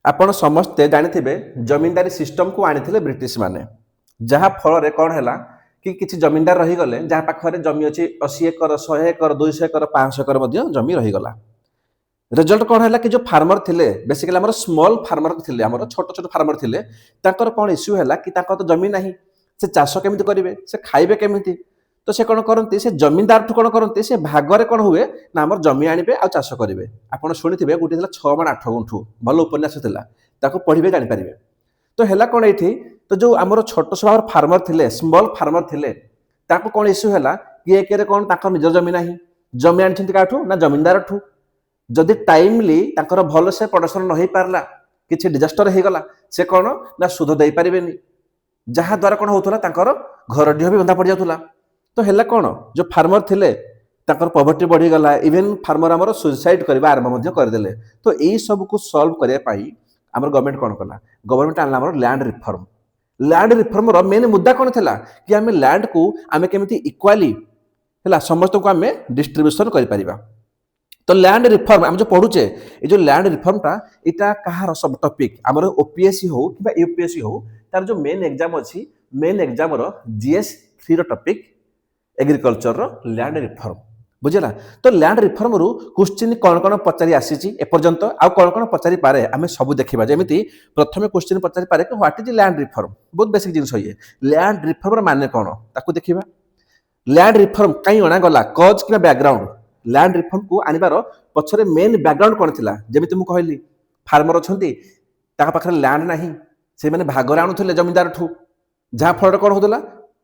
ଆପଣ ସମସ୍ତେ ଜାଣିଥିବେ ଜମିଦାରୀ ସିଷ୍ଟମ କୁ ଆଣିଥିଲେ ବ୍ରିଟିଶ ମାନେ। ଯାହା ଫଳରେ କ'ଣ ହେଲା କି କିଛି ଜମିଦାର ରହିଗଲେ ଯାହା ପାଖରେ ଜମି ଅଛି 80 ଏକର 100 ଏକର 200 ଏକର 500 ଏକର ମଧ୍ୟ ଜମି ରହିଗଲା। ରେଜଲ୍ଟ କ'ଣ ହେଲା କି ଯୋଉ ଫାର୍ମର ଥିଲେ ବେସିକାଲି ଆମର ସ୍ମଲ୍ ଫାର୍ମର ଥିଲେ ଆମର ଛୋଟ ଛୋଟ ଫାର୍ମର ଥିଲେ ତାଙ୍କର କ'ଣ ଇସ୍ୟୁ ହେଲା କି ତାଙ୍କର ତ ଜମି ନାହିଁ ସେ ଚାଷ କେମିତି କରିବେ ସେ ଖାଇବେ କେମିତି ତ ସେ କ'ଣ କରନ୍ତି ସେ ଜମିଦାରଠୁ କ'ଣ କରନ୍ତି ସେ ଭାଗରେ କ'ଣ ହୁଏ ନା ଆମର ଜମି ଆଣିବେ ଆଉ ଚାଷ କରିବେ। ଆପଣ ଶୁଣିଥିବେ ଗୋଟେ ଥିଲା 6 ମାଣ 8 ଗୁଣ୍ଠୁ ଭଲ ଉପନ୍ୟାସ ଥିଲା ତାକୁ ପଢ଼ିବେ ଜାଣିପାରିବେ। ତ ହେଲା କ'ଣ ଏଇଠି ତ ଯୋଉ ଆମର ଛୋଟ ସ୍ୱଭାବର ଫାର୍ମର ଥିଲେ ସ୍ମଲ୍ ଫାର୍ମର ଥିଲେ ତାଙ୍କୁ କ'ଣ ଇସ୍ୟୁ ହେଲା କି ଏକରେ କ'ଣ ତାଙ୍କର ନିଜ ଜମି ନାହିଁ ଜମି ଆଣିଛନ୍ତି କାହାଠୁ ନା ଜମିଦାରଠୁ ଯଦି ଟାଇମଲି ତାଙ୍କର ଭଲସେ ପ୍ରଡକ୍ସନ ନ ହେଇପାରିଲା କିଛି ଡିଜାଷ୍ଟର ହେଇଗଲା ସେ କ'ଣ ନା ସୁଧ ଦେଇପାରିବେନି ଯାହାଦ୍ୱାରା କ'ଣ ହେଉଥିଲା ତାଙ୍କର ଘର ଡିହ ବି ବନ୍ଧା ପଡ଼ିଯାଉଥିଲା। ତ ହେଲା କ'ଣ ଯୋଉ ଫାର୍ମର ଥିଲେ ତାଙ୍କର ପଭର୍ଟି ବଢ଼ିଗଲା ଇଭେନ୍ ଫାର୍ମର ଆମର ସୁଇସାଇଡ୍ କରିବା ଆରମ୍ଭ ମଧ୍ୟ କରିଦେଲେ। ତ ଏଇ ସବୁକୁ ସଲ୍ଭ କରିବା ପାଇଁ ଆମର ଗଭର୍ଣ୍ଣମେଣ୍ଟ କ'ଣ କଲା ଗଭର୍ଣ୍ଣମେଣ୍ଟ ଆଣିଲା ଆମର ଲ୍ୟାଣ୍ଡ ରିଫର୍ମ। ଲ୍ୟାଣ୍ଡ ରିଫର୍ମର ମେନ୍ ମୁଦ୍ଦା କ'ଣ ଥିଲା କି ଆମେ ଲ୍ୟାଣ୍ଡକୁ ଆମେ କେମିତି ଇକ୍ୱାଲି ହେଲା ସମସ୍ତଙ୍କୁ ଆମେ ଡିଷ୍ଟ୍ରିବ୍ୟୁସନ୍ କରିପାରିବା। ତ ଲ୍ୟାଣ୍ଡ ରିଫର୍ମ ଆମେ ଯୋଉ ପଢୁଛେ ଏ ଯୋଉ ଲ୍ୟାଣ୍ଡ ରିଫର୍ମଟା ଏଇଟା କାହାର ସବୁ ଟପିକ୍ ଆମର ଓପିଏସସି ହଉ କିମ୍ବା ୟୁପିଏସସି ହଉ ତାର ଯୋଉ ମେନ୍ ଏକ୍ଜାମ ଅଛି ମେନ୍ ଏକ୍ଜାମର ଜିଏସ୍ 3 ର ଟପିକ୍ ଏଗ୍ରିକଲଚରର ଲ୍ୟାଣ୍ଡ ରିଫର୍ମ ବୁଝିଲା। ତ ଲ୍ୟାଣ୍ଡ ରିଫର୍ମରୁ କ୍ୱେଶ୍ଚିନ୍ କ'ଣ କ'ଣ ପଚାରି ଆସିଛି ଏପର୍ଯ୍ୟନ୍ତ ଆଉ କ'ଣ କ'ଣ ପଚାରି ପାରେ ଆମେ ସବୁ ଦେଖିବା। ଯେମିତି ପ୍ରଥମେ କ୍ୱେଶ୍ଚିନ୍ ପଚାରି ପାରେ କି ହ୍ୱାଟ୍ ଇଜ୍ ଲ୍ୟାଣ୍ଡ ରିଫର୍ମ ବହୁତ ବେସିକ୍ ଜିନିଷ ଇଏ ଲ୍ୟାଣ୍ଡ ରିଫର୍ମର ମାନେ କ'ଣ ତାକୁ ଦେଖିବା। ଲ୍ୟାଣ୍ଡ ରିଫର୍ମ କାହିଁ ଅଣାଗଲା କଜ୍ କିମ୍ବା ବ୍ୟାକଗ୍ରାଉଣ୍ଡ ଲ୍ୟାଣ୍ଡ ରିଫର୍ମକୁ ଆଣିବାର ପଛରେ ମେନ୍ ବ୍ୟାକଗ୍ରାଉଣ୍ଡ କ'ଣ ଥିଲା ଯେମିତି ମୁଁ କହିଲି ଫାର୍ମର ଅଛନ୍ତି ତାଙ୍କ ପାଖରେ ଲ୍ୟାଣ୍ଡ ନାହିଁ ସେମାନେ ଭାଗରେ ଆଣୁଥିଲେ ଜମିଦାରଠୁ ଯାହାଫଳରେ କ'ଣ ହେଉଥିଲା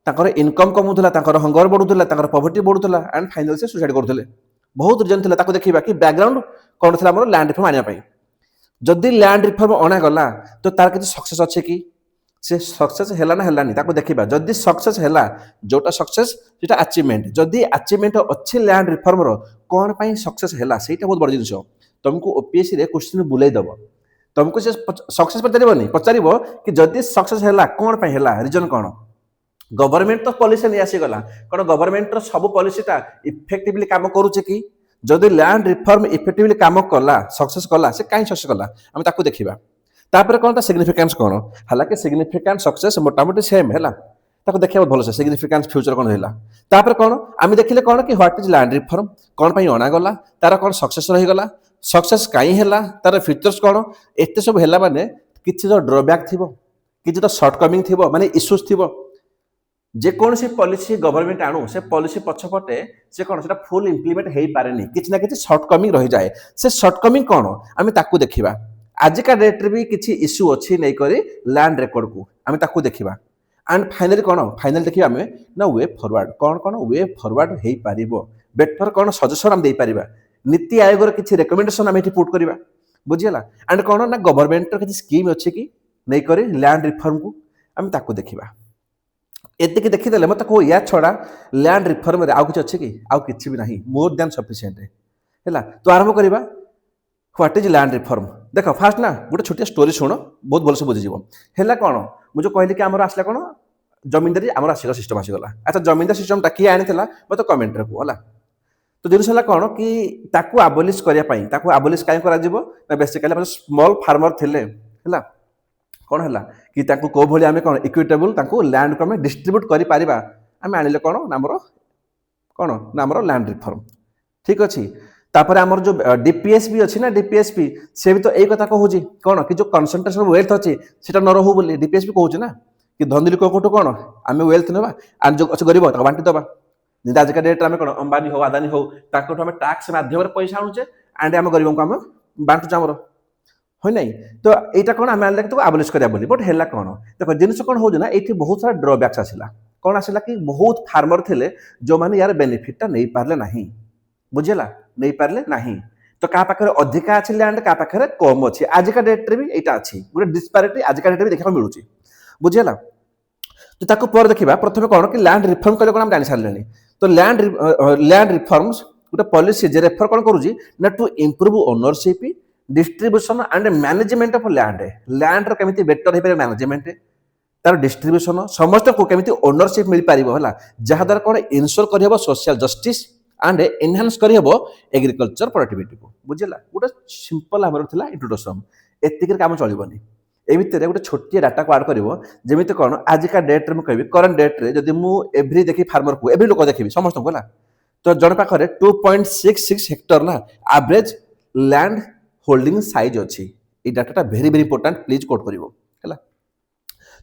ତାଙ୍କର ଇନକମ୍ କମୁଥିଲା ତାଙ୍କର ହଙ୍ଗର ବଢ଼ୁଥିଲା ତାଙ୍କର ପଭର୍ଟି ବଢ଼ୁଥିଲା ଆଣ୍ଡ ଫାଇନାଲି ସେ ସୁସାଇଡ୍ କରୁଥିଲେ ବହୁତ ରିଜନ୍ ଥିଲା ତାକୁ ଦେଖିବା କି ବ୍ୟାକଗ୍ରାଉଣ୍ଡ କ'ଣ ଥିଲା ଆମର ଲ୍ୟାଣ୍ଡ ରିଫର୍ମ ଆଣିବା ପାଇଁ। ଯଦି ଲ୍ୟାଣ୍ଡ ରିଫର୍ମ ଅଣାଗଲା ତ ତାର କିଛି ସକ୍ସେସ୍ ଅଛି କି ସେ ସକ୍ସେସ୍ ହେଲା ନା ହେଲାନି ତାକୁ ଦେଖିବା। ଯଦି ସକ୍ସେସ୍ ହେଲା ଯୋଉଟା ସକ୍ସେସ୍ ସେଟା ଆଚିଭମେଣ୍ଟ ଯଦି ଆଚିଭମେଣ୍ଟ ଅଛି ଲ୍ୟାଣ୍ଡ ରିଫର୍ମର କ'ଣ ପାଇଁ ସକ୍ସେସ୍ ହେଲା ସେଇଟା ବହୁତ ବଡ଼ ଜିନିଷ ତମକୁ ଓପିଏସସିରେ କ୍ୱେଶ୍ଚିନ୍ ବୁଲେଇ ଦେବ ତମକୁ ସେ ସକ୍ସେସ୍ ପଚାରିବନି ପଚାରିବ କି ଯଦି ସକ୍ସେସ୍ ହେଲା କ'ଣ ପାଇଁ ହେଲା ରିଜନ୍ କ'ଣ ଗଭର୍ଣ୍ଣମେଣ୍ଟ ତ ପଲିସି ନେଇ ଆସିଗଲା କ'ଣ ଗଭର୍ଣ୍ଣମେଣ୍ଟର ସବୁ ପଲିସିଟା ଇଫେକ୍ଟିଭଲି କାମ କରୁଛି କି ଯଦି ଲ୍ୟାଣ୍ଡ ରିଫର୍ମ ଇଫେକ୍ଟିଭଲି କାମ କଲା ସକ୍ସେସ୍ କଲା ସେ କାହିଁ ସକ୍ସେସ୍ କଲା ଆମେ ତାକୁ ଦେଖିବା। ତାପରେ କ'ଣ ତା ସିଗ୍ନିଫିକାନ୍ସ କ'ଣ ହେଲା କି ସିଗ୍ନିଫିକାନ୍ସ ସକ୍ସେସ୍ ମୋଟାମୋଟି ସେମ୍ ହେଲା ତାକୁ ଦେଖିବା ଭଲସେ ସିଗ୍ନିଫିକାନ୍ସ ଫ୍ୟୁଚର କ'ଣ ହେଲା। ତାପରେ କ'ଣ ଆମେ ଦେଖିଲେ କ'ଣ କି ହ୍ୱାଟ୍ ଇଜ୍ ଲ୍ୟାଣ୍ଡ ରିଫର୍ମ କ'ଣ ପାଇଁ ଅଣାଗଲା ତାର କ'ଣ ସକ୍ସେସ୍ ରହିଗଲା ସକ୍ସେସ୍ କାହିଁ ହେଲା ତାର ଫିଚର୍ସ କ'ଣ ଏତେ ସବୁ ହେଲା ମାନେ କିଛି ତ ଡ୍ରବ୍ୟାକ୍ ଥିବ କିଛି ତ ସର୍ଟକମିଂ ଥିବ ମାନେ ଇସ୍ୟୁଜ୍ ଥିବ ଯେକୌଣସି ପଲିସି ଗଭର୍ଣ୍ଣମେଣ୍ଟ ଆଣୁ ସେ ପଲିସି ପଛପଟେ ସେ କ'ଣ ସେଟା ଫୁଲ୍ ଇମ୍ପ୍ଲିମେଣ୍ଟ ହେଇପାରେନି କିଛି ନା କିଛି ସର୍ଟକମିଂ ରହିଯାଏ ସେ ସର୍ଟକମିଂ କ'ଣ ଆମେ ତାକୁ ଦେଖିବା। ଆଜିକା ଡେଟ୍ରେ ବି କିଛି ଇସ୍ୟୁ ଅଛି ନେଇକରି ଲ୍ୟାଣ୍ଡ ରେକର୍ଡକୁ ଆମେ ତାକୁ ଦେଖିବା ଆଣ୍ଡ ଫାଇନାଲି କ'ଣ ଫାଇନାଲି ଦେଖିବା ଆମେ ନା ୱେ ଫରୱାର୍ଡ କ'ଣ କ'ଣ ୱେ ଫରୱାର୍ଡ ହେଇପାରିବ ବେଟର କ'ଣ ସଜେସନ୍ ଆମେ ଦେଇପାରିବା ନୀତି ଆୟୋଗର କିଛି ରେକମେଣ୍ଡେସନ୍ ଆମେ ଏଠି ପୁଟ୍ କରିବା ବୁଝିଗଲା। ଆଣ୍ଡ କ'ଣ ନା ଗଭର୍ଣ୍ଣମେଣ୍ଟର କିଛି ସ୍କିମ୍ ଅଛି କି ନେଇକରି ଲ୍ୟାଣ୍ଡ ରିଫର୍ମକୁ ଆମେ ତାକୁ ଦେଖିବା। ଏତିକି ଦେଖିଦେଲେ ମୋତେ କହୁ ୟା ଛଡ଼ା ଲ୍ୟାଣ୍ଡ ରିଫର୍ମରେ ଆଉ କିଛି ଅଛି କି ଆଉ କିଛି ବି ନାହିଁ ମୋର୍ ଦ୍ୟାନ୍ ସଫିସିଏଣ୍ଟ ହେଲା। ତ ଆରମ୍ଭ କରିବା ହ୍ୱାଟ୍ ଇଜ୍ ଲ୍ୟାଣ୍ଡ ରିଫର୍ମ ଦେଖ ଫାଷ୍ଟ ନା ଗୋଟେ ଛୋଟିଆ ଷ୍ଟୋରି ଶୁଣ ବହୁତ ଭଲସେ ବୁଝିଯିବ। ହେଲା କ'ଣ ମୁଁ ଯେଉଁ କହିଲି କି ଆମର ଆସିଲା କ'ଣ ଜମିଦାରୀ ଆମର ଆସିଗଲା ସିଷ୍ଟମ ଆସିଗଲା ଆଚ୍ଛା ଜମିଦାର ସିଷ୍ଟମଟା କିଏ ଆଣିଥିଲା ମୋତେ କମେଣ୍ଟରେ କୁହ ହେଲା। ତ ଜିନିଷ ହେଲା କ'ଣ କି ତାକୁ ଆବଲିସ୍ କରିବା ପାଇଁ ତାକୁ ଆବଲିସ୍ କାହିଁ କରାଯିବ ନା ବେସିକାଲି ଆମର ସ୍ମଲ୍ ଫାର୍ମର ଥିଲେ ହେଲା କ'ଣ ହେଲା କି ତାଙ୍କୁ କେଉଁ ଭଳି ଆମେ କ'ଣ ଇକ୍ୱିଟେବୁଲ୍ ତାଙ୍କୁ ଲ୍ୟାଣ୍ଡକୁ ଆମେ ଡିଷ୍ଟ୍ରିବ୍ୟୁଟ୍ କରିପାରିବା ଆମେ ଆଣିଲେ କ'ଣ ନା ଆମର ଲ୍ୟାଣ୍ଡ ରିଫର୍ମ ଠିକ୍ ଅଛି। ତାପରେ ଆମର ଯେଉଁ ଡିପିଏସ୍ ବି ଅଛି ନା ଡିପିଏସ୍ପି ସେ ବି ତ ଏଇ କଥା କହୁଛି କ'ଣ କି ଯେଉଁ କନସେଣ୍ଟ୍ରେସନ ୱେଲ୍ଥ ଅଛି ସେଟା ନ ରହୁ ବୋଲି ଡିପିଏସ୍ ବି କହୁଛି ନା କି ଧନୀ ଲୋକଙ୍କଠୁ କ'ଣ ଆମେ ୱେଲ୍ଥ ନେବା ଆଉ ଯେଉଁ ଅଛି ଗରିବ ତାକୁ ବାଣ୍ଟି ଦେବା ଯେମିତି ଆଜିକା ଡେଟ୍ରେ ଆମେ କ'ଣ ଅମ୍ବାନୀ ହଉ ଆଦାନୀ ହଉ ତାଙ୍କଠୁ ଆମେ ଟ୍ୟାକ୍ସ ମାଧ୍ୟମରେ ପଇସା ଆଣୁଛେ ଆଣ୍ଡ ଆମ ଗରିବଙ୍କୁ ଆମେ ବାଣ୍ଟୁଛେ ଆମର হয় নাই। তো এইটা কোণ আমি আনলে তাকে আবলিশ করা বলি বট হেলা কোণ দেখো জিনিস কোণ হচ্ছে না এইটি বহুত সারা ড্রব্যাক্স আসিলা কোণ আসিলা কি বহুত ফার্মর থিলে যে ইয়ার বেনিফিটটা নেই পারলে না বুঝিলা নেই পারলে না তো কাହା ପାଖରେ ଅଧିକା ଅଛି ଲ୍ୟାଣ୍ଡ କାହା ପାଖରେ କମ୍ ଅଛି ଆଜିକା ଡେଟ୍ରେ ବି ଏଇଟା ଅଛି ଗୋଟେ ଡିସ୍ପାରିଟି ଆଜିକା ଡେଟ୍ରେ ବି ଦେଖିବାକୁ ମିଳୁଛି ବୁଝିହେଲା। ତ ତାକୁ ପରେ ଦେଖିବା ପ୍ରଥମେ କ'ଣ କି ଲ୍ୟାଣ୍ଡ ରିଫର୍ମ କଲେ କ'ଣ ଆମେ ଜାଣି ସାରିଲେଣି। ତ ଲ୍ୟାଣ୍ଡ ରିଫର୍ମସ ଗୋଟେ ପଲିସି ଯେ ରେଫର କ'ଣ କରୁଛି ନା to improve ownership distribution and management of land केमिति बेटर हो पारे मैनेजमेंट तार डिस्ट्रीब्यूशन समस्त को केमिति ओनरशिप मिल पारिबो हला जहा द्वारा कोन इनश्योर करियो सोशल जस्टिस एंड एनहांस करियो एग्रीकल्चर प्रोडक्टिविटी को बुझिला गोटे सिंपल हमर थिला इंट्रोडक्शन ଏତିକିରେ କାମ ଚଳିବନି। ଏ ଭିତରେ ଗୋଟେ ଛୋଟିଆ ଡାଟାକୁ ଆଡ୍ କରିବ, ଯେମିତି କ'ଣ ଆଜିକା ଡେଟ୍ରେ ମୁଁ କହିବି, କରେଣ୍ଟ ଡେଟ୍ରେ ଯଦି ମୁଁ ଏଭ୍ରି ଦେଖି ଫାର୍ମରକୁ ଏଭ୍ରି ଲୋକ ଦେଖିବି ସମସ୍ତଙ୍କୁ ହେଲା, ତ ଜଣେ ପାଖରେ 2.66 ହେକ୍ଟର ନା ଆଭରେଜ ଲ୍ୟାଣ୍ଡ ହୋଲ୍ଡିଂ ସାଇଜ୍ ଅଛି। এই ডাটাটা very very important, please quote করিব ହେଲା।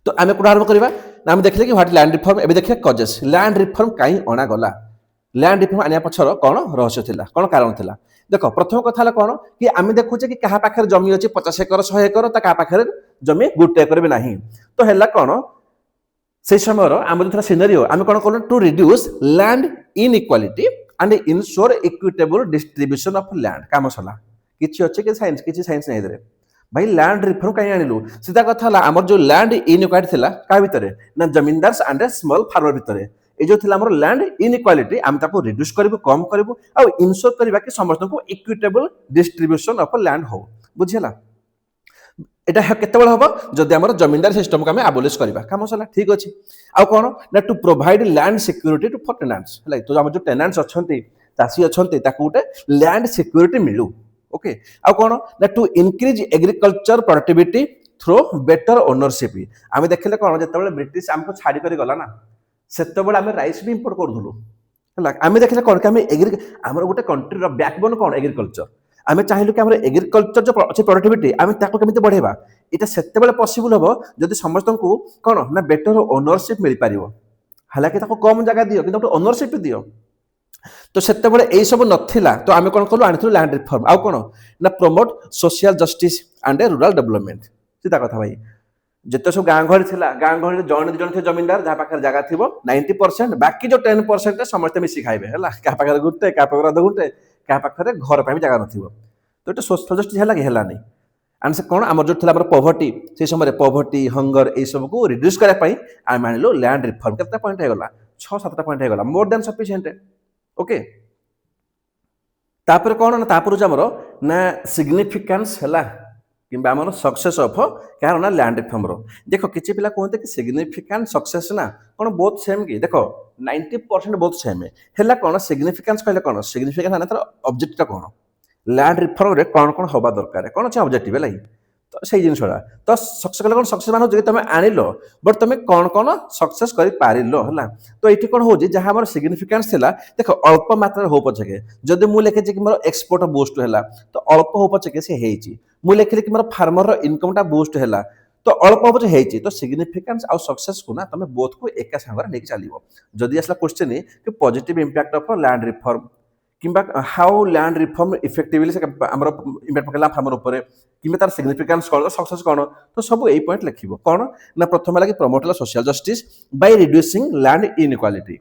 তো ଆମେ কোণ ଆରମ୍ଭ କରିବା ନା ଆମେ ଦେଖିଲେ କି ହ୍ୱାଟ ଲ୍ୟାଣ୍ଡ ରିଫର୍ମ, ଏବେ ଦେଖିବା କଜେସ୍ ଲ୍ୟାଣ୍ଡ ରିଫର୍ମ କାହିଁ ଅଣାଗଲା, ଲ୍ୟାଣ୍ଡ ରିଫର୍ମ ଆଣିବା ପଛର କ'ଣ ରହସ୍ୟ ଥିଲା, କ'ଣ କାରଣ ଥିଲା। ଦେଖ ପ୍ରଥମ କଥା ହେଲା କ'ଣ କି ଆମେ ଦେଖୁଛେ କି କାହା ପାଖରେ ଜମି ଅଛି 50 ଏକର 100 ଏକର, ତା କାହା ପାଖରେ ଜମି 1 ଏକର ବି ନାହିଁ। ତ ହେଲା କ'ଣ সেই সময়ের আমার যেটা সিনারিও আমি কোণ করলাম to reduce land inequality and ensure equitable distribution of land কাম সলা কিছু আছে কি সাইন্স কিছু সাইন্স নাই এদের ভাই ল্যান্ড রিফর্ম কাই আনিলু সিধা কথা হলা আমার যে ল্যান্ড ইনইক্বালিটি লা কা ভিতরে না জমিদারস আন্ড স্মল ফার্মর ভিতরে এই যে লা আমার ল্যান্ড ইনইক্বালিটি আমি তাকে রিডিউস করিবু কম করিবু আর ইনশোর করিবা কি সমস্তଙ୍କୁ ইকুইটেবল ডিস্ট্রিবিউশন অফ ল্যান্ড হো বুঝিলা। এটা কেতବେଳେ হব যদি আমার জমিদার সিস্টমকে আমি আবলিশ করিবা কাম সলা ঠিক আছে। আউ কোন না to provide land security to for tenants হলা তো আমার যে টেনান্টস অছন্তি চাষী অছন্তি তাকে গোটে ল্যান্ড সিক্যুরিটি মিলু ওকে। আউ কোন না টু ইনক্রিজ এগ্রিকলচর প্রডক্টিভিটি থ্রু বেটার ওনরশিপ আমি দেখিলে কোন যেতବେଳେ ব্রিটিশ আমকো ছাড়ি করি গলা না সেতବେଳେ আমি রাইস বি ইম্পোর্ট করদুলু হলা। আমি দেখিলে কোন কি আমি আমার গোটে কন্ট্রির ব্যাকবোন কোন এগ্রিকলচর আমি চাহিলু কি আমার এগ্রিকলচর যে আছে প্রডক্টিভিটি আমি তাকে কেমিতি বঢ়াইবা এটা সেতବେଳେ পসিবল হবো যদি সমস্তଙ୍କୁ কোন না বেটার ওনরশিপ মিল পারিবো। হালাকি তাকে কম জায়গা দিও কিন্তু একটা ওনরশিপ দিও। তো সেতବେଳେ এই সব নথিলা তো আমি কোন কলু আনিথিলু ল্যান্ড রিফর্ম আউ কোন না promote social justice and rural development সিধা কথা ভাই। যেতে সব গাঁ ঘরে ଥିଲା গাঁ ঘরে জন দুজন थे জমিদার যাହା পাখରେ জায়গা থিব 90% বাকি যে 10% ସମସ୍ତେ মিশি খাইবে ହେଲା কাହା পাখରେ গুটে কাହା পাখରେ অধ গুটে কাହା পাখରେ ঘর ପାଇଁ জায়গা নথিব। তো এটা সোশাল জস্টিস ହେଲା কি হেলানি and ସେ କ'ଣ ଆମର ଯେଉଁ ଥିଲା ଆମର ପଭର୍ଟି ସେଇ ସମୟରେ ପଭର୍ଟି ହଙ୍ଗର ଏଇ ସବୁକୁ ରିଡ୍ୟୁସ୍ କରିବା ପାଇଁ ଆମେ ଆଣିଲୁ ଲ୍ୟାଣ୍ଡ ରିଫର୍ମ। କେତେଟା ପଏଣ୍ଟ ହେଇଗଲା 6-7ଟା ପଏଣ୍ଟ ହେଇଗଲା ମୋର ଦେନ୍ ସଫିସିଏଣ୍ଟ ଓକେ। ତାପରେ କ'ଣ ନା ତାପରେ ହେଉଛି ଆମର ନା ସିଗ୍ନିଫିକାନ୍ସ ହେଲା କିମ୍ବା ଆମର ସକ୍ସେସ୍ ଅଫ୍ କାହାର ନା ଲ୍ୟାଣ୍ଡ ରିଫର୍ମର। ଦେଖ କିଛି ପିଲା କୁହନ୍ତି କି ସିଗ୍ନିଫିକାନ୍ସ ସକ୍ସେସ୍ ନା କ'ଣ ବୋଥ୍ ସେମ୍ କି ଦେଖ 90% ବୋଥ୍ ସେମ୍ ହେଲା। କ'ଣ ସିଗ୍ନିଫିକାନ୍ସ କହିଲେ କ'ଣ ସିଗ୍ନିଫିକାନ୍ସ ମାନେ ତାର ଅବଜେକ୍ଟଟା କ'ଣ ଲ୍ୟାଣ୍ଡ ରିଫର୍ମରେ କ'ଣ କ'ଣ ହେବା ଦରକାର କ'ଣ ଅଛି ଅବଜେକ୍ଟିଭ ହେଲା ତ ସେଇ ଜିନିଷଟା ତ ସକ୍ସେସ୍ କଲେ କ'ଣ ସକ୍ସେସ୍ ମାନେ ହେଉଛି କି ତମେ ଆଣିଲ ବଟ୍ ତମେ କ'ଣ କ'ଣ ସକ୍ସେସ୍ କରିପାରିଲ ହେଲା। ତ ଏଇଠି କ'ଣ ହେଉଛି ଯାହା ଆମର ସିଗ୍ନିଫିକାନ୍ସ ଥିଲା ଦେଖ ଅଳ୍ପ ମାତ୍ରାରେ ହଉ ପଛକେ ଯଦି ମୁଁ ଲେଖିଛି କି ମୋର ଏକ୍ସପୋର୍ଟ ବୁଷ୍ଟ ହେଲା ତ ଅଳ୍ପ ହଉ ପଛକେ ସେ ହେଇଛି। ମୁଁ ଲେଖିଲି କି ମୋର ଫାର୍ମରର ଇନକମ୍ଟା ବୁଷ୍ଟ ହେଲା ତ ଅଳ୍ପ ହବ ହେଇଛି। ତ ସିଗ୍ନିଫିକାନ୍ସ ଆଉ ସକ୍ସେସ୍କୁ ନା ତମେ ବୋଥକୁ ଏକା ସାଙ୍ଗରେ ନେଇକି ଚାଲିବ। ଯଦି ଆସିଲା କ୍ୱେଶ୍ଚିନ୍ କି positive impact of land reform কিংবা হাউ ল্যান্ড রিফর্ম ইফেক্টিভলি আমার ইম্পাক্ট পকাইলা ফার্মর উপরে কিংবা তার সিগ্নিফিকান্স কোণ সকসেস কোণ তো সবু এই পয়েন্ট লেখিব কোণ না প্রথমে লাগি প্রমোট হলা social justice by reducing land inequality.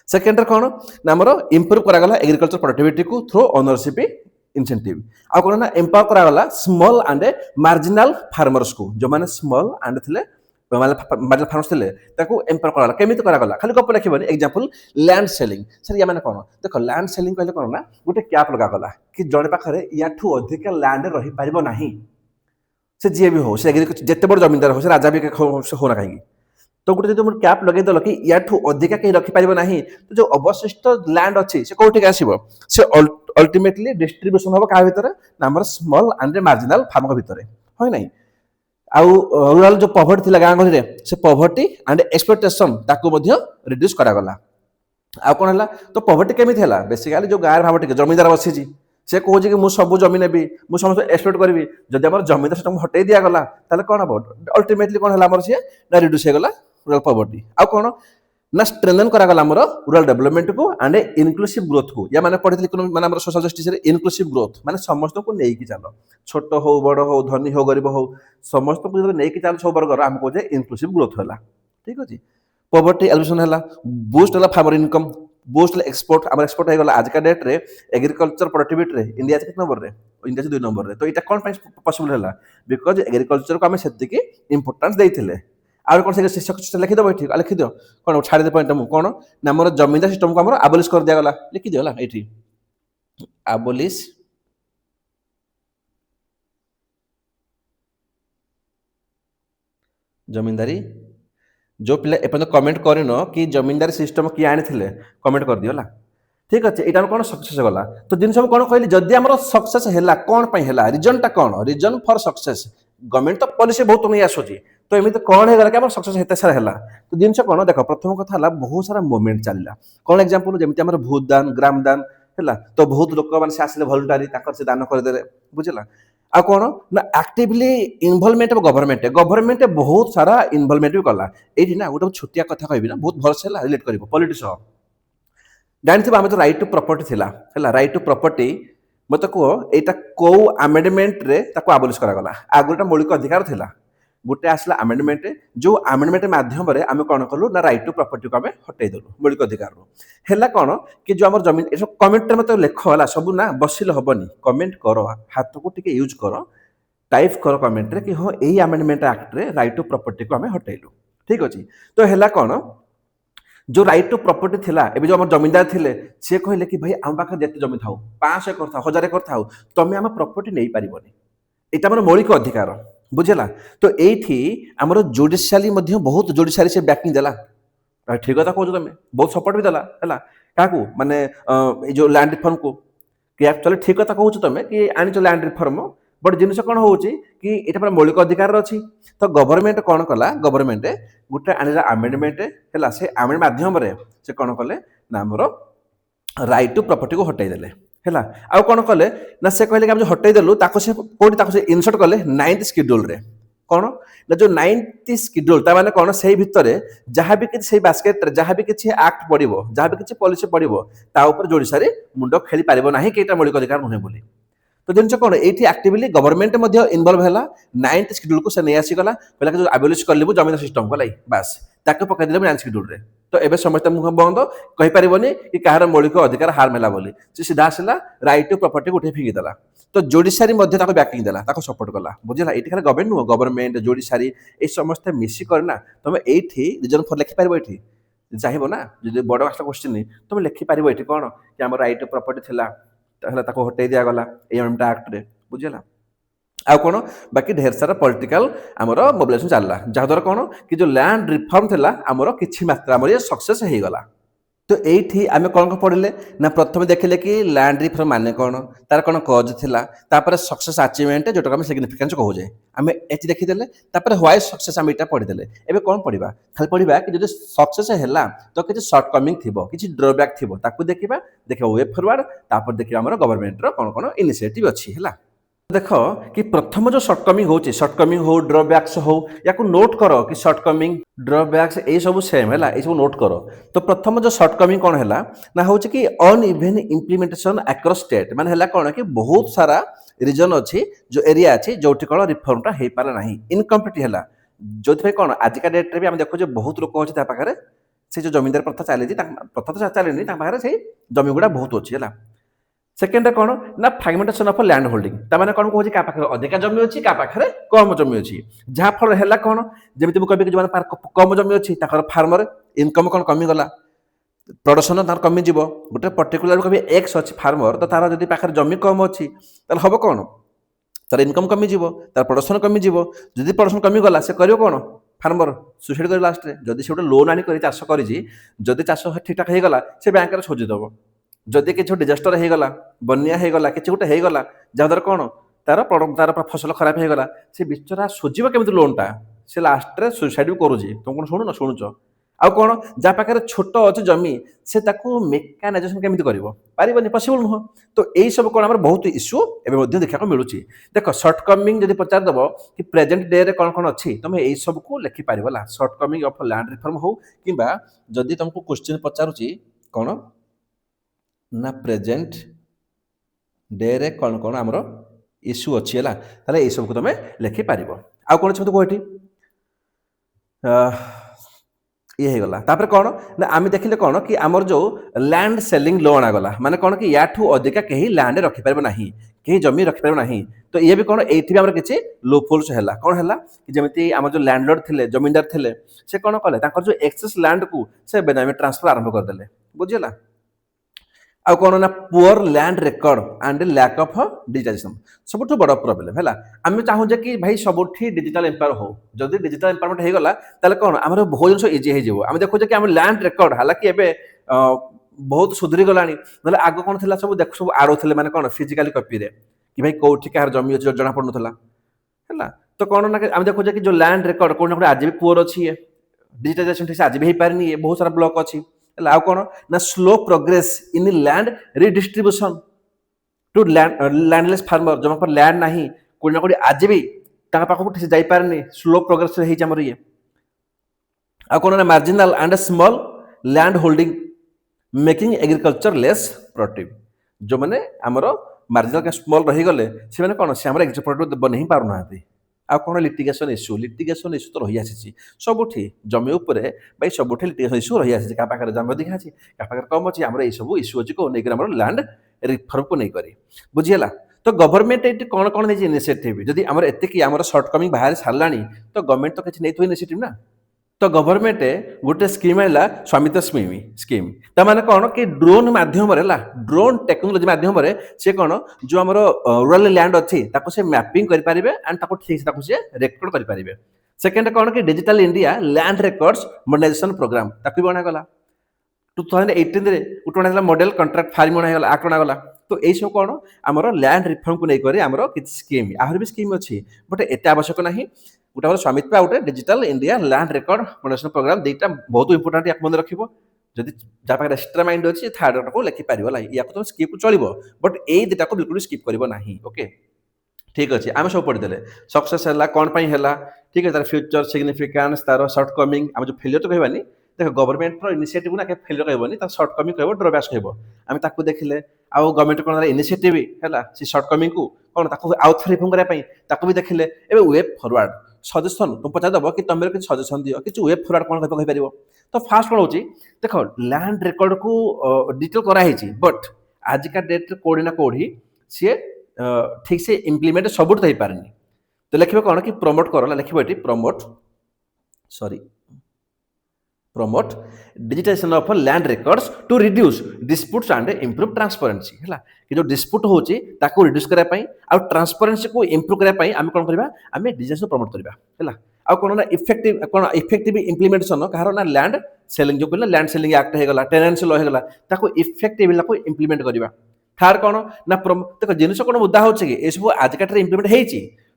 Second কোণ না আমার ইম্প্রুভ করা গলা এগ্রিকলচর প্রডক্টিভিটি কু থ্রু ওনরশিপ ইনসেন্টিভ আউ কোণ না এম্পাওয়ার করা গলা স্মল এন্ড মার্জিনাল ফার্মর্স কু যে মানে স্মল এন্ড থিলে মার্জিনাল ফার্মর্স ଥିଲେ ତାକୁ ଏମ୍ପାୱାର କରାଗଲା କେମିତି କରାଗଲା ଖାଲି ଗପ ଲେଖିବନି ଏକ୍ଜାମ୍ପଲ ଲ୍ୟାଣ୍ଡ ସେଲିଂ ସାର୍ ୟା ମାନେ କ'ଣ ଦେଖ ଲ୍ୟାଣ୍ଡ ସେଲିଂ କହିଲେ କ'ଣ ନା ଗୋଟେ କ୍ୟାପ୍ ଲଗାଗଲା କି ଜଣେ ପାଖରେ ୟାଠୁ ଅଧିକା ଲ୍ୟାଣ୍ଡ ରହିପାରିବ ନାହିଁ ସେ ଯିଏ ବି ହଉ ସେ ଯେତେ ବଡ଼ ଜମିଦାର ହଉ ସେ ରାଜା ବି ହଉନା କାହିଁକି ତ ଗୋଟେ ଯଦି ମୋର କ୍ୟାପ୍ ଲଗେଇଦେଲ କି ୟାଠୁ ଅଧିକା କେହି ରଖିପାରିବ ନାହିଁ ତ ଯେଉଁ ଅବଶିଷ୍ଟ ଲ୍ୟାଣ୍ଡ ଅଛି ସେ କୋଉଠିକି ଆସିବ ସେ ଅଲ୍ଟିମେଟଲି ଡିଷ୍ଟ୍ରିବ୍ୟୁସନ ହବ କାହା ଭିତରେ ନା ଆମର ସ୍ମଲ୍ ଆଣ୍ଡ ମାର୍ଜିନାଲ ଫାର୍ମଙ୍କ ଭିତରେ হয় ନାହିଁ। ଆଉ ରୁରାଲ ଯେଉଁ ପଭର୍ଟି ଥିଲା ଗାଁ ଗହଳିରେ ସେ ପଭର୍ଟି ଆଣ୍ଡ ଏକ୍ସପ୍ଲୋଟେସନ ତାକୁ ମଧ୍ୟ ରିଡ୍ୟୁସ୍ କରାଗଲା। ଆଉ କ'ଣ ହେଲା ତ ପଭର୍ଟି କେମିତି ହେଲା ବେସିକାଲି ଯେଉଁ ଗାଁରେ ଭାବ ଟିକେ ଜମିଦାର ବସିଛି ସେ କହୁଛି କି ମୁଁ ସବୁ ଜମି ନେବି ମୁଁ ସମସ୍ତେ ଏକ୍ସପ୍ଲୋଟ କରିବି ଯଦି ଆମର ଜମିଦାର ସେଟାକୁ ହଟେଇ ଦିଆଗଲା ତାହେଲେ କ'ଣ ହେବ ଅଲ୍ଟିମେଟଲି କ'ଣ ହେଲା ଆମର ସିଏ ନା ରିଡ୍ୟୁସ୍ ହେଇଗଲା ରୁରାଲ ପଭର୍ଟି। ଆଉ କ'ଣ ନା ଷ୍ଟ୍ରେନ୍ଥେନ୍ କରାଗଲା ଆମର ରୁରାଲ ଡେଭଲପମେଣ୍ଟକୁ ଆଣ୍ଡ ଇନକ୍ଲୁସିଭ ଗ୍ରୋଥକୁ ୟା ମାନେ ପଢ଼ିଥିଲି ମାନେ ଆମର ସୋଶାଲ ଜଷ୍ଟିସରେ ଇନକ୍ଲୁସିଭ ଗ୍ରୋଥ ମାନେ ସମସ୍ତଙ୍କୁ ନେଇକି ଚାଲ ଛୋଟ ହଉ ବଡ଼ ହଉ ଧନୀ ହଉ ଗରିବ ହଉ ସମସ୍ତଙ୍କୁ ଯଦି ନେଇକି ଚାଲ ସବୁ ବର୍ଗର ଆମେ କହୁଛେ ଇନକ୍ଲୁସିଭ ଗ୍ରୋଥ ହେଲା ଠିକ ଅଛି। ପଭର୍ଟି ଏଲିମିନେସନ ହେଲା ବୁଷ୍ଟ ହେଲା ଫାର୍ମର ଇନକମ୍ ବୁଷ୍ଟ ହେଲା ଏକ୍ସପୋର୍ଟ ଆମର ଏକ୍ସପୋର୍ଟ ହେଇଗଲା ଆଜିକା ଡେଟ୍ରେ ଏଗ୍ରିକଲଚର ପ୍ରଡକ୍ଟିଭିଟିରେ ଇଣ୍ଡିଆ କେତେ ନମ୍ବରରେ ଇଣ୍ଡିଆ 2 ନମ୍ବରରେ ତ ଏଇଟା କ'ଣ ପାଇଁ ପସିବଲ ହେଲା ବିକଜ ଏଗ୍ରିକଲଚରକୁ ଆମେ ସେତିକି ଇମ୍ପୋର୍ଟାନ୍ସ ଦେଇଥିଲେ। ଆଉ କ'ଣ ସେ ଲେଖିଦେବ ଏଠି ଲେଖିଦିଅ କ'ଣ ଛାଡ଼ିଦେ ପଏଣ୍ଟ ମୁଁ କ'ଣ ନା ଆମର ଜମିଦାର ସିଷ୍ଟମକୁ ଆମର ଆବଲିଶ କରିଦିଆଗଲା ଲେଖିଦିଅ ହେଲା ଏଇଠି ଆବଲିଶ ଜମିଦାରୀ जो पिला एपर्यंत कमेंट करन कि जमींदारी सिस्टम किए आनी कमेंट कर दियो ला ঠিক ଅଛି ଏଇଟା କଣ ସକ୍ସେସ୍ ଗଲା ତ ଜିନିଷ ମୁଁ କଣ କହିଲି ଯଦି ଆମର ସକ୍ସେସ୍ ହେଲା କଣ ପାଇଁ ହେଲା ରିଜନଟା କଣ ରିଜନ ଫର ସକ୍ସେସ୍ ଗଭର୍ଣ୍ଣମେଣ୍ଟ ତ ପଲିସି ବହୁତ ନେଇ ଆସୁଛି ତ ଏମିତି କଣ ହେଇଗଲା କି ଆମର ସକ୍ସେସ୍ ଏତେ ସାରା ହେଲା ତ ଜିନିଷ କଣ ଦେଖ ପ୍ରଥମ କଥା ହେଲା ବହୁତ ସାରା ମୁଭମେଣ୍ଟ ଚାଲିଲା କଣ ଏକ୍ସାମ୍ପଲ ଯେମିତି ଆମର ଭୂତ ଦାନ ଗ୍ରାମ ଦାନ ହେଲା ତ ବହୁତ ଲୋକମାନେ ସେ ଆସିଲେ ଭଲଟାରି ତାଙ୍କର ସେ ଦାନ କରିଦେଲେ ବୁଝିଲା ଆଉ କଣ ନା ଆକ୍ଟିଭଲି ଇନଭଲଭମେଣ୍ଟ ଅଫ ଗଭର୍ଣ୍ଣମେଣ୍ଟ ବହୁତ ସାରା ଇନଭଲଭମେଣ୍ଟ ବି କଲା ଏଇଠି ନା ଗୋଟେ ଛୋଟିଆ କଥା କହିବି ନା ବହୁତ ଭଲସେ ହେଲା ରିଲେଟ୍ କରିବ ପଲିଟିକ୍ସ ସହ ଜାଣିଥିବ ଆମେ ତ ରାଇଟ୍ ଟୁ ପ୍ରପର୍ଟି ଥିଲା ହେଲା ରାଇଟ୍ ଟୁ ପ୍ରପର୍ଟି ମତେ କୁହ ଏଇଟା କୋଉ ଆମେଣ୍ଡମେଣ୍ଟରେ ତାକୁ ଆବଲିଶ କରାଗଲା ଆଗରୁ ଏଟା ମୌଳିକ ଅଧିକାର ଥିଲା ଗୋଟେ ଆସିଲା ଆମେଣ୍ଡମେଣ୍ଟ ଯୋଉ ଆମେଣ୍ଡମେଣ୍ଟ ମାଧ୍ୟମରେ ଆମେ କଣ କଲୁ ନା ରାଇଟ୍ ଟୁ ପ୍ରପର୍ଟିକୁ ଆମେ ହଟେଇ ଦେଲୁ ମୌଳିକ ଅଧିକାରରୁ ହେଲା କଣ କି ଯୋଉ ଆମର ଜମି ଏସବୁ କମେଣ୍ଟରେ ମତେ ଲେଖ ହେଲା ସବୁ ନା ବସିଲେ ହବନି କମେଣ୍ଟ କର ହାତକୁ ଟିକେ ୟୁଜ୍ କର ଟାଇପ୍ କର କମେଣ୍ଟରେ କି ହଁ ଏଇ ଆମେଣ୍ଡମେଣ୍ଟ ଆକ୍ଟରେ ରାଇଟ୍ ଟୁ ପ୍ରପର୍ଟିକୁ ଆମେ ହଟେଇଲୁ ଠିକ ଅଛି ତ ହେଲା କଣ जो राइट टू प्रॉपर्टी थिला एबे जो हमर जमींदार थिले से कहले कि भाई हम पाखे जेते जमी थाउ 500 एकर थाउ 1000 एकर थाउ तमे हम प्रॉपर्टी नै परिबनी एटा हमर मौलिक अधिकार बुझेला तो एठी हमर जुडिशियली मध्ये बहुत जुडिशियली से बैकिंग देला ठीक कथा कहू तमे बहुत सपोर्ट भी देला हैला काकू माने ए जो लैंड रिफॉर्म को कि एक्चुअली ठीक कथा कहू तमे कि आनी जो लैंड रिफॉर्म बट जिनिस कौन होची कि एटा पर मौलिक अधिकार अछि तो गवर्नमेंट कौन कला गवर्नमेंट गोटे आनिला आमेंडमेंट हैला से आमेंड माध्यम रे से कौन कले ना हमर राइट टू प्रॉपर्टी को हटाई देले हैला आ कौन कले ना से कहले कि हम जो हटाई देलु ताको से कोडी ताको से इंसर्ट कले 9th शेड्यूल रे कौन ना जो 9th शेड्यूल ता माने कौन सेही भितरे जहां भी किछि सेही बास्केट रे जहां भी किछि एक्ट पडिबो जहां भी किछि पॉलिसी पडिबो ता ऊपर जोडी सारी मुंडो खेली पारिबो नाही कि एटा मौलिक अधिकार नुहे बोली तो जिन कौन ये एक्टिवली गवर्नमेंट इनवल्व है 9th शेड्यूल को से नहीं आसीगला कहला कि जो एबोलिश कर लेबु जमीन सिस्टम को लाई बस ताके पकड़ देले 9th शेड्यूल रे तो एबे समस्त मुख बंद कहि परिबोनी कि कहार मौलिक अधिकार हार मेला बोली से सीधा आसला राइट टू प्रॉपर्टी उठे फिंगी देला तो जोडिसारी मध्ये ताको बैकिंग देला ताको सपोर्ट करला बुझिला एठी खाली गवर्नमेंट नो गवर्नमेंट जोडिसारी ए समस्त मिसी करना तुम एठी रीजन फॉर लिखि परिबो एठी चाहिबो ना जे बड़ आसला क्वेश्चन तुम लिखि परिबो एठी कोन कि हम राइट टू प्रॉपर्टी थिला ताको हटाई दिया गला एमएमटा एक्ट रे बुझिला आ कोन बाकी ढेर सारा पॉलिटिकल हमर मोबिलाइजेशन चलला जहा द्वारा कोन कि जो लैंड रिफॉर्म थिला हमर किछि मात्रा हमर ये सक्सेस हे गला तो एठी आमे कोन को पढिले ना प्रथम देखिले कि लैंड रिफॉर्म माने कोन तार कोन कॉज थिला तापर सक्सेस अचीवमेंट जोटा हम सिग्निफिकेंस कहू जे आमे एच देखि देले तापर व्हाई सक्सेस हम एटा पढि देले एबे कोन पढिबा खाली पढिबा कि जदि सक्सेस हैला तो किछि शॉर्ट कमिंग थिबो किछि ड्रॉबैक थिबो ताकू देखिबा वे फॉरवर्ड तापर देखिबा हमर गवर्नमेंट रो कोन कोन इनिशिएटिव अछि हैला देख कि प्रथम जो सर्टकमिंग हो ड्रॉबैक्स हो या नोट करो कि सर्टकमिंग ड्रॉबैक्स ये सब सेम है ये सब नोट करो तो प्रथम जो सर्टकमिंग कौन है ना हूँ कि अनइवेन इम्प्लीमेंटेशन अक्रॉस स्टेट माने है कौन कि बहुत सारा रीजन अच्छी जो एरिया अच्छी जो कौन रिफॉर्मटा हो पारा ना इनकम्प्लीट है जो कौन आजिका डेट्रे भी आम देखो बहुत लोक अच्छे पाखे से जो जमींदार प्रथा चली प्रथा तो चलेनी पाखे से जमी गुड़ा बहुत अच्छी है सेकेंड कौन ना फ्रैगमेंटेशन ऑफ लैंड होल्डिंग तामाने कौन कहूँ क्या पाखे अधिक जमी अच्छी क्या पाखे कम जमी अच्छी जहाँ फल है कौन जमी मुझे कह जो कम जमी अच्छी फार्मर इनकम कौन कमिगला प्रोडक्शन तार कमिज गोटे पर्टिकुलर कभी एक्स अच्छी फार्मर तो तार जब पाखे जमी कम अच्छी तार हम कौन तार इनकम कमिज तार प्रोडक्शन कमिज जदि प्रोडक्शन कमिगला से कर कौन फार्मर सुसाइड कर लास्ट में जदि से गोटे लोन आनी चाष कर चाष ठीक ठाक होगा से बैंक में सोझीदेव जदि किसी डिजास्टर होगला बन्या होगला कि गोटे होगला जहाद्वारा कौन तार तार फसल खराब होगला से बिचरा सुझीब केमी लोनटा से लास्ट में सुसाइड भी करुँच तुम कौन शुणुन शुणुच आउ कौन जहाँ पाखे छोट अच्छे जमी से मेकानाइजेशन केमी कर पसिबल नुह तो यही सब कौन आम बहुत इश्यू एवं देखा मिलूँ देख सर्टकमिंग जब पचारदेव कि प्रेजेंट डे रे कौन कौन अच्छी तुम यही सब को लिखिपार सर्टकमिंग अफ लैंड रिफॉर्म हो कि जदि तुमको क्वेश्चन पचारूँ कौन ना प्रेजेंट डे रे कौन कौन आमर इश्यू अच्छी है ताले ये सब को तुम लिखिपार आउ कौन अच्छे कह ये हो गला तापर कौन ना आम देखिले कौन कि आमर जो लैंड सेलिंग लोन आगला माने कौन कि याठू अधिका कहीं लैंड रखिपार ना कहीं जमी रखिपार ना तो ये भी कौन ये किसी लूपहोल्स है कौन है कि जमी आम जो लैंडलॉर्ड थे जमींदार थे से कौन कले जो एक्सेस लैंड को से बेनामी ट्रांसफर आरंभ करदे बुझीला आ कौन ना poor land record and lack of digitization सबुठ बड़ प्रॉब्लम है आम चाहूजे कि भाई सबुठी डिजिटल एम्पायर हो जदि डिजिटल एम्पावरमेंट होगला ताले कौन आम बहुत जिन इजी हो आम देखुचे कि आम लैंड रेकर्ड हालांकि एबे ବହୁତ ସୁଧୁରି ଗଲାଣି। ନହେଲେ ଆଗ କ'ଣ ଥିଲା ସବୁ ଦେଖ ସବୁ ଆଡ଼ଉଥିଲେ ମାନେ କ'ଣ ଫିଜିକାଲି କପିରେ କି ଭାଇ କୋଉଠି କାହାର ଜମି ଅଛି ଜଣା ପଡୁନଥିଲା ହେଲା। ତ କ'ଣ ନା ଆମେ ଦେଖୁଛେ କି ଯୋଉ ଲ୍ୟାଣ୍ଡ ରେକର୍ଡ କୋଉଠି ନା କୋଉଠି ଆଜି ବି ପୁଅର ଅଛି ଇଏ ଡିଜିଟାଇଜେସନ ଠିକ ସେ ଆଜି ବି ହେଇପାରିନି ଇଏ ବହୁତ ସାରା ବ୍ଲକ ଅଛି ହେଲା। ଆଉ କ'ଣ ନା slow progress in land redistribution to landless farmer ଜମା पर ଲ୍ୟାଣ୍ଡ ନାହିଁ କୋଉଠି ନା କୋଉଠି ଆଜି ବି ତାଙ୍କ ପାଖକୁ ଠିକ ସେ ଯାଇପାରିନି ସ୍ଲୋ ପ୍ରୋଗ୍ରେସ ହେଇଛି ଆମର ଇଏ। ଆଉ କ'ଣ ନା marginal and small land holding making agriculture less productive जो मैंने आमर मार्जिनाल स्मॉल रहीगले से कौन से एग्रीकल्चर प्रोडक्ट बन ही पार ना आ कौन लिटिगेशन इश्यू तो रही आसी सबुठी जमी उपर भाई सबुठी लिटिगेशन इश्यू रही आसी क्या पाखे जमी अधिक अच्छी क्या पाखे कम अच्छी आम यू इश्यू अच्छी कौन नहीं लैंड रिफर्म को लेकर बुझीगला। तो गवर्नमेंट ये कौन कौन नहीं इनिशिएटिव जदि आम एति आम सर्टकमिंग बाहर सारा तो गवर्नमेंट तो किसी नहीं इनिशिएटिव ना। तो गवर्नमेंट गोटे स्कीम है स्वामित्व स्कीम ताने कौन कि ड्रोन माध्यम ड्रोन टेक्नोलोजी माध्यम से कौन जो आम रूराल लैंड अच्छी से मैपिंग करेंगे एंड ठीक से रेकर्ड करेंगे। सेकेंड कौन कि digital India land records modernisation programme ताकि बनागला 2018 बना मॉडल कंट्राक्ट फार्मिंग बनागला एक्ट बनागला। तो यही सब कौन आमर लैंड रिफर्म को लेकर आमर किसी स्कीम आहरी भी स्कीम अच्छी बट एत आवश्यक ना गोटे हमारे स्वामित्व गोटे digital India land record modernisation programme दुईटा बहुत इंपोर्टाट या मन रखिए जदि जहाँ पाखे एक्सट्रा माइंड अच्छी थार्ड को लिखिपार या तुम स्किप चलो बट यही दुटा को बिल्कुल स्किप कर ना। ओके ठीक अच्छे आम सब पढ़ीदे सक्सेस है कौन है ठीक है तार फ्यूचर सिग्निफिकेंस तार सर्टकमिंग आम जो फेलियर तो कहबानी देख गवर्नमेंट इनिशिएटिव ना फेलियर कहबनी तार सर्टकमिंग कह ड्रब्याक्स कह आम ताकू देखिले आउ गवर्नमेंट कौन इनिशिएटिव है से सर्टकमिंग को कौन आउ थे रिफर्म करने भी देखिले एवं वेब फरवर्ड सजेसन तुम पचारदब कि तुम किसी सजेसन दियो कि वेब फरवर्ड कौन कहीपर। तो फास्ट कौन हो देख लैंड रेकर्ड को डिटेल कराई बट आजिका डेट कौड़ी ना कौड़ी सी ठीक से इम्प्लीमेंट सब तो पारे। तो लिखे कौन कि प्रमोट कर लिखे promote digitisation of land records to reduce disputes and improve transparency है कि जो डिस्प्यूट होची ताको रिड्यूस करा पई आ ट्रांसपेरेंसी को इंप्रूव करा पई हम कोन करबा हम डिजिटाइजेशन प्रमोट करबा हैला। आ कोन ना इफेक्टिव इंप्लीमेंटेशन कहार ना लैंड सेलिंग जो कहला लैंड सेलिंग एक्ट हे गला टेनेंसी लॉ हे गला ताको इफेक्टिव ला को इंप्लीमेंट करबा। थार्ड कौन ना देखो जिनस कौन मुद्दा हो ये सब आज का इम्प्लीमेंट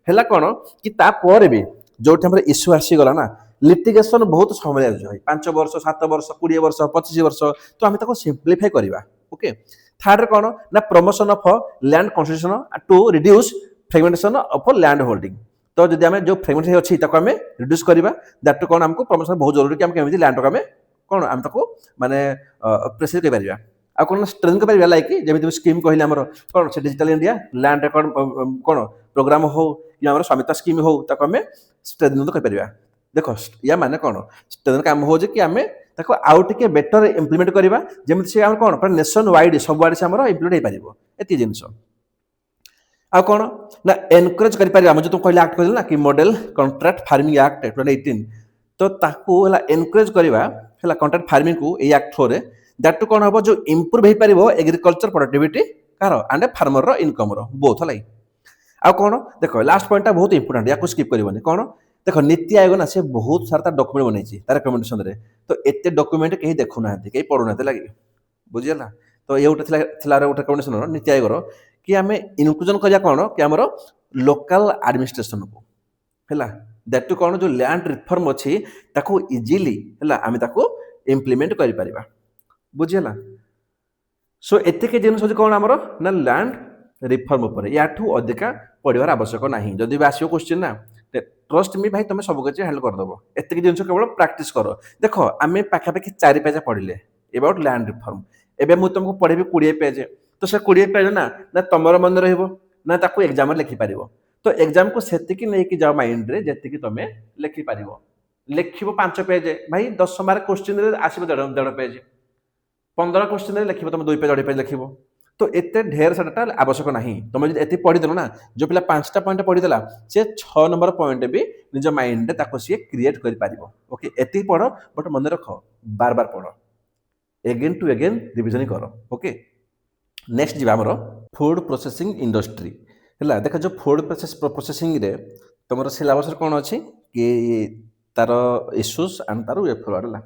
है कौन कि तापर भी जो इश्यू आसीगला ना लिटिगेशन बहुत समय लगे 5 वर्ष 7 वर्ष 20 वर्ष 25 वर्ष तो आम सिंप्लीफाई करवा। ओके थर्ड कौन ना promotion of land construction to reduce fragmentation of land holding. तो जब आम जो फ्रेगमेंटेशन अच्छी आम रिड्यूस करवा दैट कौन आमको प्रमोशन बहुत जरूरी कि आम लैंड आम कौन आम माने प्रेसिड कर आ कौन स्ट्रेंथ कर लाइक जमी स्कीम कहले आमर कौन से डिजिटल इंडिया लैंड रेकॉर्ड कौन प्रोग्राम हो या आम स्वामित्व स्कीम हो आम स्ट्रेंथ कर देख या माने कौन स्ट्रेंथ काम हो कि आम आउ टे बेटर इम्प्लीमेंट करवा जमी से कौन पूरा नेशन वाइड सब आड़े से इम्प्लीमेंट हो पार एत जिन आ कौन ना एनकरेज कर जो तुम कहले एक्ट कहल ना कि मॉडल कंट्राक्ट फार्मिंग एक्ट 2018 तो ताकू एनकरेज करवा है कंट्राक्ट फार्मिंग को ये एक्ट थ्रो दैट कौन हम जो इम्प्रूव हो पार एग्रीकल्चर प्रोडक्टिविटी कार एंड फार्मर इनकम बोथ है। आ कौन देख लास्ट पॉइंटा बहुत इंपोर्टेंट या स्किप करनी कौन देख नीति आयोग ना से बहुत सारा डॉक्यूमेंट बनई तार रिकमेंडेशन रे तो एते डॉक्यूमेंट कहीं देखुना कहीं पढ़ुना लगे बुझीगला। तो ये गोटे गोटे रिकमेंडेशन नीति आयोग कि आम इनक्लूजन करा कौन कि आमर लोकल एडमिनिस्ट्रेशन को है दैट कौन जो लैंड रिफॉर्म अच्छी ताको इजीली है आम इम्प्लीमेंट कर बुझीगला। सो एतिक जिन कौन आमर ना लैंड रिफॉर्म उपर या अधिका पढ़ार आवश्यक ना जदि भी आसो क्वेश्चन ना ट्रस्ट मी भाई तुम सब किसी हैंडल करदेव एतिक जिन केवल प्रैक्टिस कर देख आम पाखापाखि 4 पेज पढ़ले अबाउट लैंड रिफॉर्म एवं मुझे तुमको पढ़ेबी 20 पेज तो से 20 पेज ना तुम मन रहा एग्जाम लिखिपार तो एग्जाम को सेतिकी नहीं जाओ माइंड रे जेतिकी तुम लिखिपार लिख 5 पेज भाई 10 मार्क क्वेश्चन आसो 1.5 पेज 15 क्वेश्चन लिखो तुम 2 पेज 2.5 पेज लिख तो एते ढेर सारा आवश्यक ना तुम जो ये पढ़ीदेल ना जो पिला 5टा पॉइंट पढ़ीदेला से 6 नंबर पॉइंट भी निज माइंड सी क्रिएट कर। ओके एति पढ़ बट मन रख बार बार पढ़ एगेन टू एगेन रिविजन कर। ओके नेक्स्ट जी आमर फूड प्रोसेसिंग इंडस्ट्री है देख जो फूड प्रोसेसिंग रे तुम सिलेबस कौन अच्छी कि तार इश्यूज एंड तार वे फॉरवर्ड है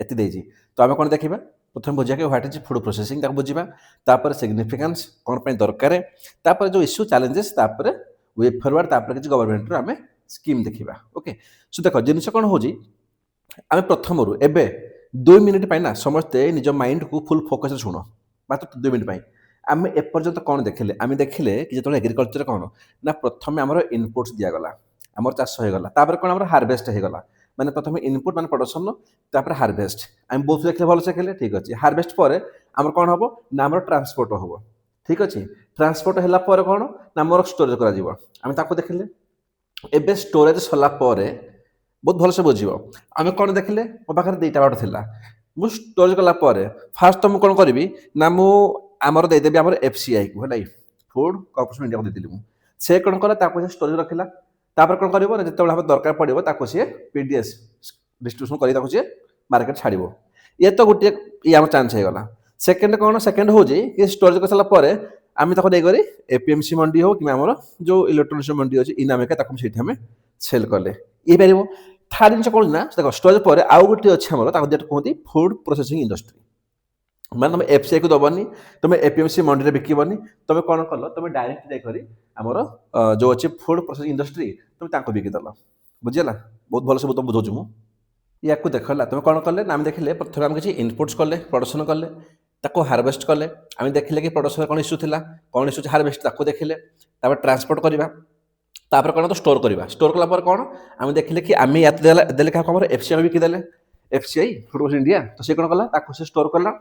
एति तो आम कौन देखा प्रथम बुझा कि व्हाट इज फूड प्रोसेसिंग ताको बुझिबा तापर सिग्निफिकेंस कोन पय दरकार तापर जो इश्यू चैलेंजेस तापर वे फॉरवर्ड तापर कि गवर्नमेंट रो हमें स्कीम देखिबा ओके सो देखो जिनिस कोन होजी आमे प्रथम रु एबे 2 मिनिट पय ना समझते निज माइंड को फुल फोकस सुनो मात्र 2 मिनिट पय आमे एपर्यंत कोन देखिले आमे देखिले कि जतले एग्रीकल्चर कोन ना प्रथम हमर इनपुट्स दिया गला हमर चाष हो गला तापर कोन हमर हार्वेस्ट हो गला माने प्रथम इनपुट माने प्रोडक्शन तापर हार्वेस्ट आम बहुत देखले भल से खेले ठीक अच्छे हार्वेस्ट पर आम कौन हम ना आम ट्रांसपोर्ट हम ठीक अच्छे ट्रांसपोर्ट है कौन ना आम स्टोरेज कर देखिले एबे स्टोरेज सरला बहुत भल से बुझ आम कौन देखिले मो पाखे दुईटा बाट थी मुझ स्टोरेज कलापर फास्ट तो मुझे कौन करी ना मुझर देदेवी आम एफसीआई को है फूड कॉर्पोरेशन इंडिया को देती से कौन कला स्टोरेज रखिला तापर कौन कर जो हम दरकार पड़ो सी पीडीएस डिस्ट्रीब्यूशन कर मार्केट छाड़ो ये तो गोटे ये आम चान्स हो गला सेकेंड कौन सेकेंड हूँ कि स्टोरेज कर सारापर आम तक नहीं एपीएमसी मंडी हो कि आम जो इलेक्ट्रोनिक्स मंडी अच्छी इनामिका आम सेल कले ये पार थर्ड जिन कौन ना देख स्टोरेज पर आउ गोटे अच्छे आम कहते फूड प्रोसेसिंग इंडस्ट्री मैंने तुम एफसीआई को दबनी तुम एपीएमसी मंडी में बिकबनी तुम कौन कल तुम डायरेक्ट जाकर आमर जो अच्छे फूड प्रोसेसिंग इंडस्ट्री तुम बिकिदेल बुझीगला बहुत भल से तुम बुझाऊँ मुझे या देखला तुम कौन कले आम देखिले प्रथम आम किसी इनपुट्स कले प्रोडक्शन कले ताको हार्वेस्ट कले आम देखिले कि प्रोडक्शन कौन इश्यू था कौन इश्यू हार्वेस्ट ताको देखिले ट्रांसपोर्ट करवा तापर कौन तो स्टोर करवा स्टोर कलापर कौन आम देखिले कि आम या देले क्या एफसीआई बिकिदेले एफसीआई फूड प्रोसेसिंग इंडिया तो सी कौन कला से स्टोर कला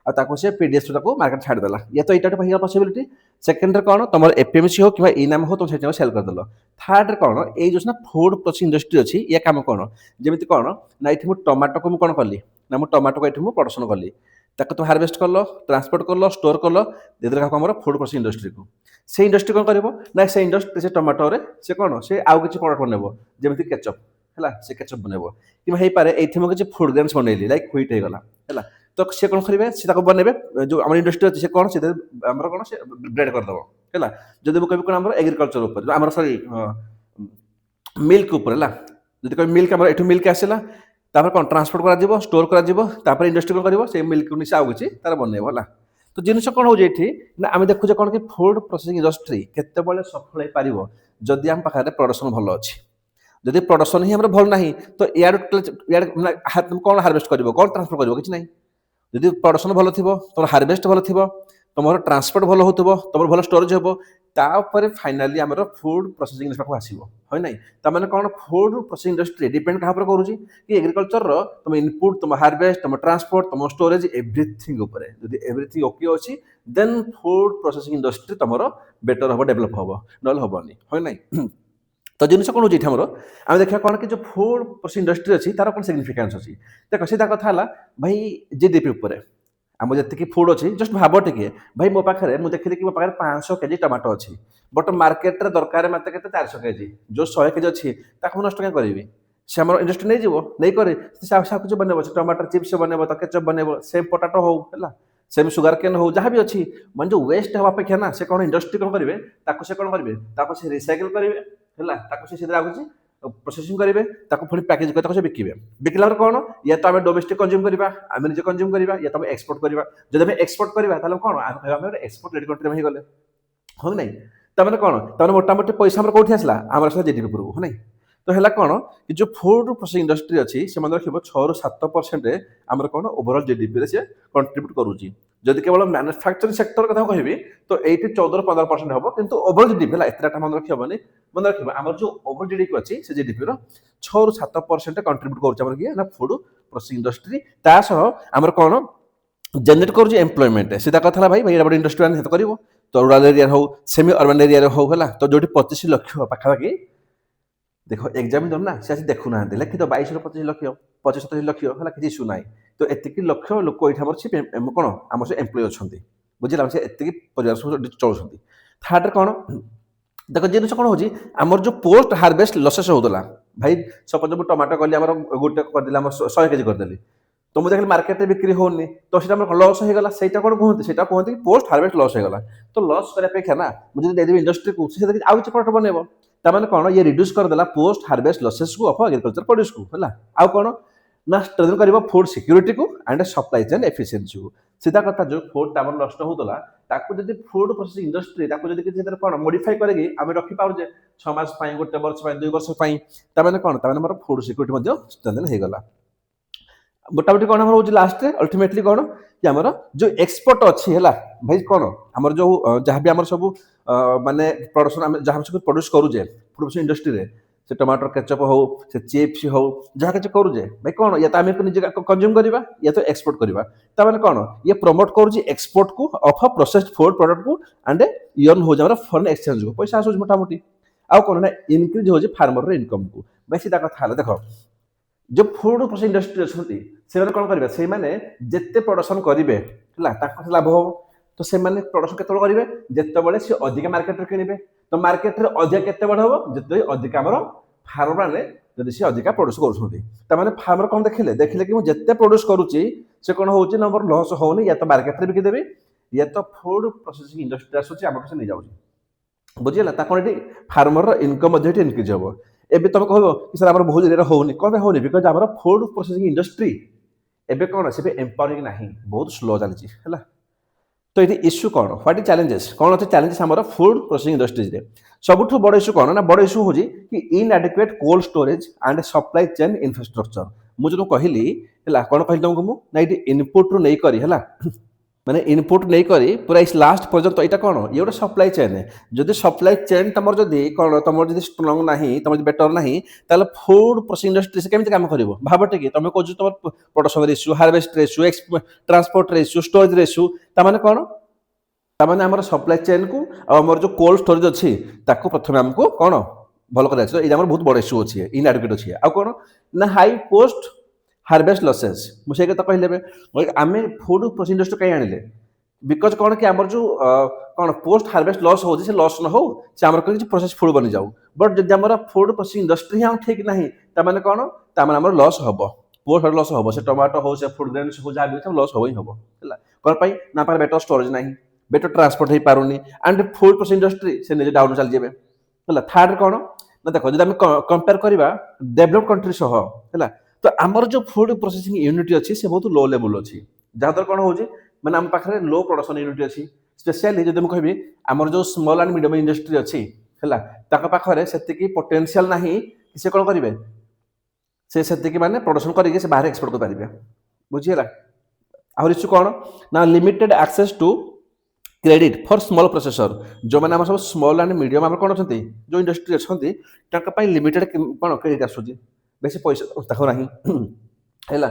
और से पीडीएस मार्केट छाड़देला ये तो यहाँ पॉसिबिलिटी सेकेंड कौन तुम एपीएमसी हो कि इनाम हो तुम से सेल करदेल थर्ड कौन ये जो फूड प्रोसेसिंग इंडस्ट्री अच्छी ये कम कौन जमी कौन ना ये टमाटो को कौन कली ना मुझे टमाटो को ये प्रोडक्शन कली ताको तुम हार्वेस्ट कल ट्रांसपोर्ट कल स्टोर कल देदेल क्या फूड प्रोसेसिंग इंडस्ट्री को से इंडस्ट्री कौन कर ना से इंडस्ट्री से टमाटो से कौन से आउ किसी प्रोडक्ट बनब जमी केचप है से केचप बनब कि हो पाए ये किसी फूड ग्रेन्स बनैली लाइक ह्विट हो गला है तो सी कौन करेंगे सी बनइबे जो आम इंडस्ट्री अच्छे कौन से कौन से ब्रेड करदेव है जब मुझे कौन आम एग्रीकल्चर आम सॉरी मिल्क है जब कह मिल्क आम ये मिल्क आसला कौन ट्रांसपोर्ट कर स्टोर कर इंडस्ट्री कौन कर मिल्क से आउ किसी तार बनइब है तो जिनस कौन हो ना आम देखुचे कौन कि फूड प्रोसेसिंग इंडस्ट्री केतबेले सफल हो पार जदि आम पाखे प्रोडक्शन भल अच्छी जदि प्रोडक्शन ही भल ना तो इड कौन हार्वेस्ट कर कौन ट्रांसपोर्ट कर कि नहीं जदि प्रोडक्शन भल थी तुम हार्वेस्ट भल थी तुम ट्रांसपोर्ट भल हो तुम भल स्टोरेज हम तापर फाइनाली आम फूड प्रोसेसिंग इंडस्ट्री आसो है ना तमें कौन फूड प्रोसेसिंग इंडस्ट्री डिपेंड क्या करुँच कि एग्रीकल्चर तुम इनपुट तुम हार्वेस्ट तुम ट्रांसपोर्ट तुम स्टोरेज एव्रीथिंग जब एव्रीथिंग ओके अच्छी देन फूड प्रोसेसिंग इंडस्ट्री तुम बेटर हम डेभलप हम ना हेनी है ना तो जिन कौन हो आम देखा कौन कि जो फूड प्रोसेसिंग इंडस्ट्री अच्छी तार कौन सिग्निफिकेंस अच्छी देख सीधा कथा है भाई जीडीपी उपर आम जी फूड अच्छी जस्ट भाव टे भाई मो पाखे मुझे देखिए कि मो पाखे 500 केजी टमाटो अच्छी बट मार्केट रे दरकार मत के 400 केजी जो 100 केजी अच्छी ताकू नष्ट क्या करी से आम इंडस्ट्री नहीं जीव नहीं करे कुछ बनब टमाटर चिप्स बनब तो केचप बनब सेम पोटाटो हो है सेम सुगर केन हो जहाँ भी अच्छी मान जो वेस्ट हवा अपेक्षा ना से कौन इंडस्ट्री कौन करेंगे से कौन करेंगे से रिसाइकल करेंगे है आगे प्रोसेसिंग करेंगे पुणी पैकेज कर बिके बिकला कौन या तो आम डोमेस्टिक कंज्यूम करवा आम निजे कंज्यूम करवा या तो आम एक्सपोर्ट करवा जब आम एक्सपोर्ट करवा कौन आम एक्सपोर्ट रेडी कंट्री में गले हो ना तमें कौन तमें मोटामोटी पैसा कौटी आसला आम जीडीपी पूर्व है ना तो है कौन कि जो फूड प्रोसेसिंग इंडस्ट्री अच्छी से रखिए 6 ରୁ 7% आमर कौन ओवरऑल जीडीपी से कंट्रीब्यूट करुँची जदि केवल मैन्युफैक्चरिंग सेक्टर कथा कहि तो ये 14 ରୁ 15% हम किंतु ओवरऑल जीडीपी है एतटा मन रखी हेनी मन रखिए आम जो ओवरऑल जीडीपी अच्छी से जीडीपी 6 ରୁ 7% कंट्रीब्यूट कर फूड प्रोसेसिंग इंडस्ट्री आमर कौन जेनेट कर एम्प्लॉयमेंट सीधा कथा भाई भाई गोटे इंडस्ट्री आने कर तो रूराल एरिया हो सेमी अर्बन एरिया हो तो जो 25 लक्ष पाखापाखि देख एग्जाम दम ना से देखु ना लिखित 22 ରୁ 25 लक्ष 25-27 लक्ष है किसी इश्यू ना तो एतिक लक्ष लोक ये कौन आम सब एम्प्लॉय अच्छा बुझे से एतिक परिवार चलुँच थर्ड कौन देख जिन कौन हो आमर जो पोस्ट हार्वेस्ट लसेस होता भाई सपोज मुझे टमाटो कली आम गोटे करदे 100 केजी करदेली तो मुझे देखिए मार्केट में बिक्री होनी तो लॉस हो गला से कौन कहते कि पोस्ट हार्वेस्ट लॉस हो गला तो लॉस करने अपेक्षा ना मुझे देदेवी इंडस्ट्री को आउ किसी प्रोडक्ट बनइब तार कौन ये रिड्यूस करदेला पोस्ट हार्वेस्ट लसेस को ऑफ एग्रीकल्चर प्रोड्यूस को है आउ कौन ନା ଷ୍ଟ୍ରେନ୍ଥେନ୍ କରିବ ଫୁଡ୍ ସିକ୍ୟୁରିଟିକୁ ଆଣ୍ଡ ସପ୍ଲାଇ ଚେନ୍ ଏଫିସିଏନ୍ସିକୁ। ସିଧା କଥା ଯେଉଁ ଫୁଡ୍ଟା ଆମର ନଷ୍ଟ ହେଉଥିଲା ତାକୁ ଯଦି ଫୁଡ୍ ପ୍ରୋସେସିଂ ଇଣ୍ଡଷ୍ଟ୍ରି ତାକୁ ଯଦି କିଛି ସେଥିରେ କ'ଣ ମୋଡିଫାଇ କରିକି ଆମେ ରଖିପାରୁଛେ 6 ମାସ ପାଇଁ, 1 ବର୍ଷ ପାଇଁ, 2 ବର୍ଷ ପାଇଁ, ତାମାନେ କ'ଣ ତାମାନେ ଆମର ଫୁଡ୍ ସିକ୍ୟୁରିଟି ମଧ୍ୟ ଷ୍ଟ୍ରେନ୍ଥେନ୍ ହେଇଗଲା। ମୋଟାମୋଟି କ'ଣ ଆମର ହେଉଛି ଲାଷ୍ଟରେ ଅଲ୍ଟିମେଟଲି କ'ଣ କି ଆମର ଯେଉଁ ଏକ୍ସପୋର୍ଟ ଅଛି ହେଲା ଭାଇ କ'ଣ ଆମର ଯେଉଁ ଯାହା ବି ଆମର ସବୁ ମାନେ ପ୍ରଡକ୍ସନ୍ ଆମେ ଯାହା ସବୁ ପ୍ରଡ୍ୟୁସ୍ କରୁଛେ ଫୁଡ୍ ପ୍ରୋସେସିଂ ଇଣ୍ଡଷ୍ଟ୍ରିରେ ସେ ଟମାଟୋ କେଚପ୍ ହଉ ସେ ଚିପ୍ସ ହଉ ଯାହା କିଛି କରୁଛେ ଭାଇ କ'ଣ ଇଏ ତ ଆମେ ନିଜେ କନଜ୍ୟୁମ୍ କରିବା ଇଏ ତ ଏକ୍ସପୋର୍ଟ କରିବା ତାମାନେ କ'ଣ ଇଏ ପ୍ରମୋଟ୍ କରୁଛି ଏକ୍ସପୋର୍ଟକୁ ଅଫ୍ ଅ ପ୍ରୋସେସ୍ଡ ଫୁଡ୍ ପ୍ରଡକ୍ଟକୁ ଆଣ୍ଡ ଇୟର୍ନ ହେଉଛି ଆମର ଫରେନ୍ ଏକ୍ସଚେଞ୍ଜକୁ ପଇସା ଆସୁଛି ମୋଟାମୋଟି। ଆଉ କ'ଣ ନା ଇନକ୍ରିଜ୍ ହେଉଛି ଫାର୍ମରର ଇନକମ୍କୁ। ଭାଇ ସେଟା କଥା ହେଲା ଦେଖ जो फुड प्रोसेसिंग इंडस्ट्री अच्छी से कौन करेंगे से जिते प्रोडक्शन करेंगे लाभ हम तो से प्रोडक्शन केत करेंगे जिते सी अधिक मार्केट में किणवे तो मार्केट में अधिक केत हम जिते अधिक आम फार्मर मैंने जब सी अधिक प्रोड्यूस कर फार्मर कौन देखिले देखिले कि मुझे जिते प्रोड्यूस करुच्ची से कौन हो नंबर लॉस होनी या तो मार्केट में बिकिदेवी या तो फुड प्रोसेसिंग इंडस्ट्री आसूँ आम नहीं जाऊँगी बुझीगला कौन ये फार्मर इनकम इनक्रिज हम एबे तुम कह कि सर बहुत एरिया होनी कौन होनी बिकज आम फुड प्रोसेसिंग इंडस्ट्री एबे कौन से एम्पावरिंग नहीं बहुत स्लो चलती है। तो ये इश्यू कौन व्हाट इज चैलेंजेस कौन अच्छे चैलेंजेस आम फुड प्रोसेसिंग इंडस्ट्रीज सबुठ बड़ इश्यू कौन ना बड़ इश्यू हो कि इनएडिक्वेट cold storage and supply chain infrastructure मुझे जो कहली कौन कहली तुमको मुझे इनपुट रू नहीं करी है माने इनपुट नहीं करी पूरा इस लास्ट पर्यंत यहाँ कौन ये गोटे सप्लाई चेन जदि सप्लाई चेन तुम जदि कौन तुम जब स्ट्रंग ना तुम बेटर ना ताल फुड प्रोसेसिंग इंडस्ट्री से केमी काम कर भावटे कि तुम कह तुम production issue harvest issue transport issue storage issue ताने कौन ताने आम सप्लाई चेन को आम जो कोल्ड स्टोरेज अच्छी प्रथम आमको कौन भल कर ये बहुत बड़ इश्यू अच्छे इनएडिक्वेट अच्छी आ कौन ना हाई पोस्ट हार्वेस्ट लसेस मुझे कथा कहले आम फुड प्रोसेसिंग इंडस्ट्री कहीं आनिले बिकज कौन कि आम जो कौन पोस्ट हार्वेस्ट लॉस हो लॉस न हो से आम किसी प्रोसेस फुड बनी जाऊ बट जब आम फुड प्रोसेसिंग इंडस्ट्री ही ठीक ना ताने कौन ताने आम लॉस हम पोस्ट लॉस हम से टमाटो हो से फुड ग्रेन्स हो जहाँ भी लॉस हो ही हम है कौन ना बेटर स्टोरेज ना बेटर ट्रांसपोर्ट हो पारुनी एंड फुड प्रोसेसिंग इंडस्ट्री से निजे डाउन चल जाए है थर्ड कौन ना देख जब आम कंपेयर करवा डेभलप कंट्री सह है तो आमर जो फुड प्रोसेसिंग यूनिट अच्छी से बहुत लो लेवल अच्छी जहाँद्वारा कौन हो मैंने आम पाखे लो प्रोडक्शन यूनिट अच्छी स्पेशली जब मुझे कहबी आमर जो स्मॉल एंड मीडियम इंडस्ट्री अच्छी है पाखे से पोटेंशियल ना से कौन करेंगे से माने प्रोडक्शन करके बाहर एक्सपोर्ट कर पारे बुझीगला आउर इश्यू कौन ना limited access to credit for small processor जो मैंने आम सब स्मॉल एंड मीडियम आम कौन अच्छा जो इंडस्ट्री अच्छा लिमिटेड कौन क्रेडिट आसूँ बेसी पैसा ताको नहीं है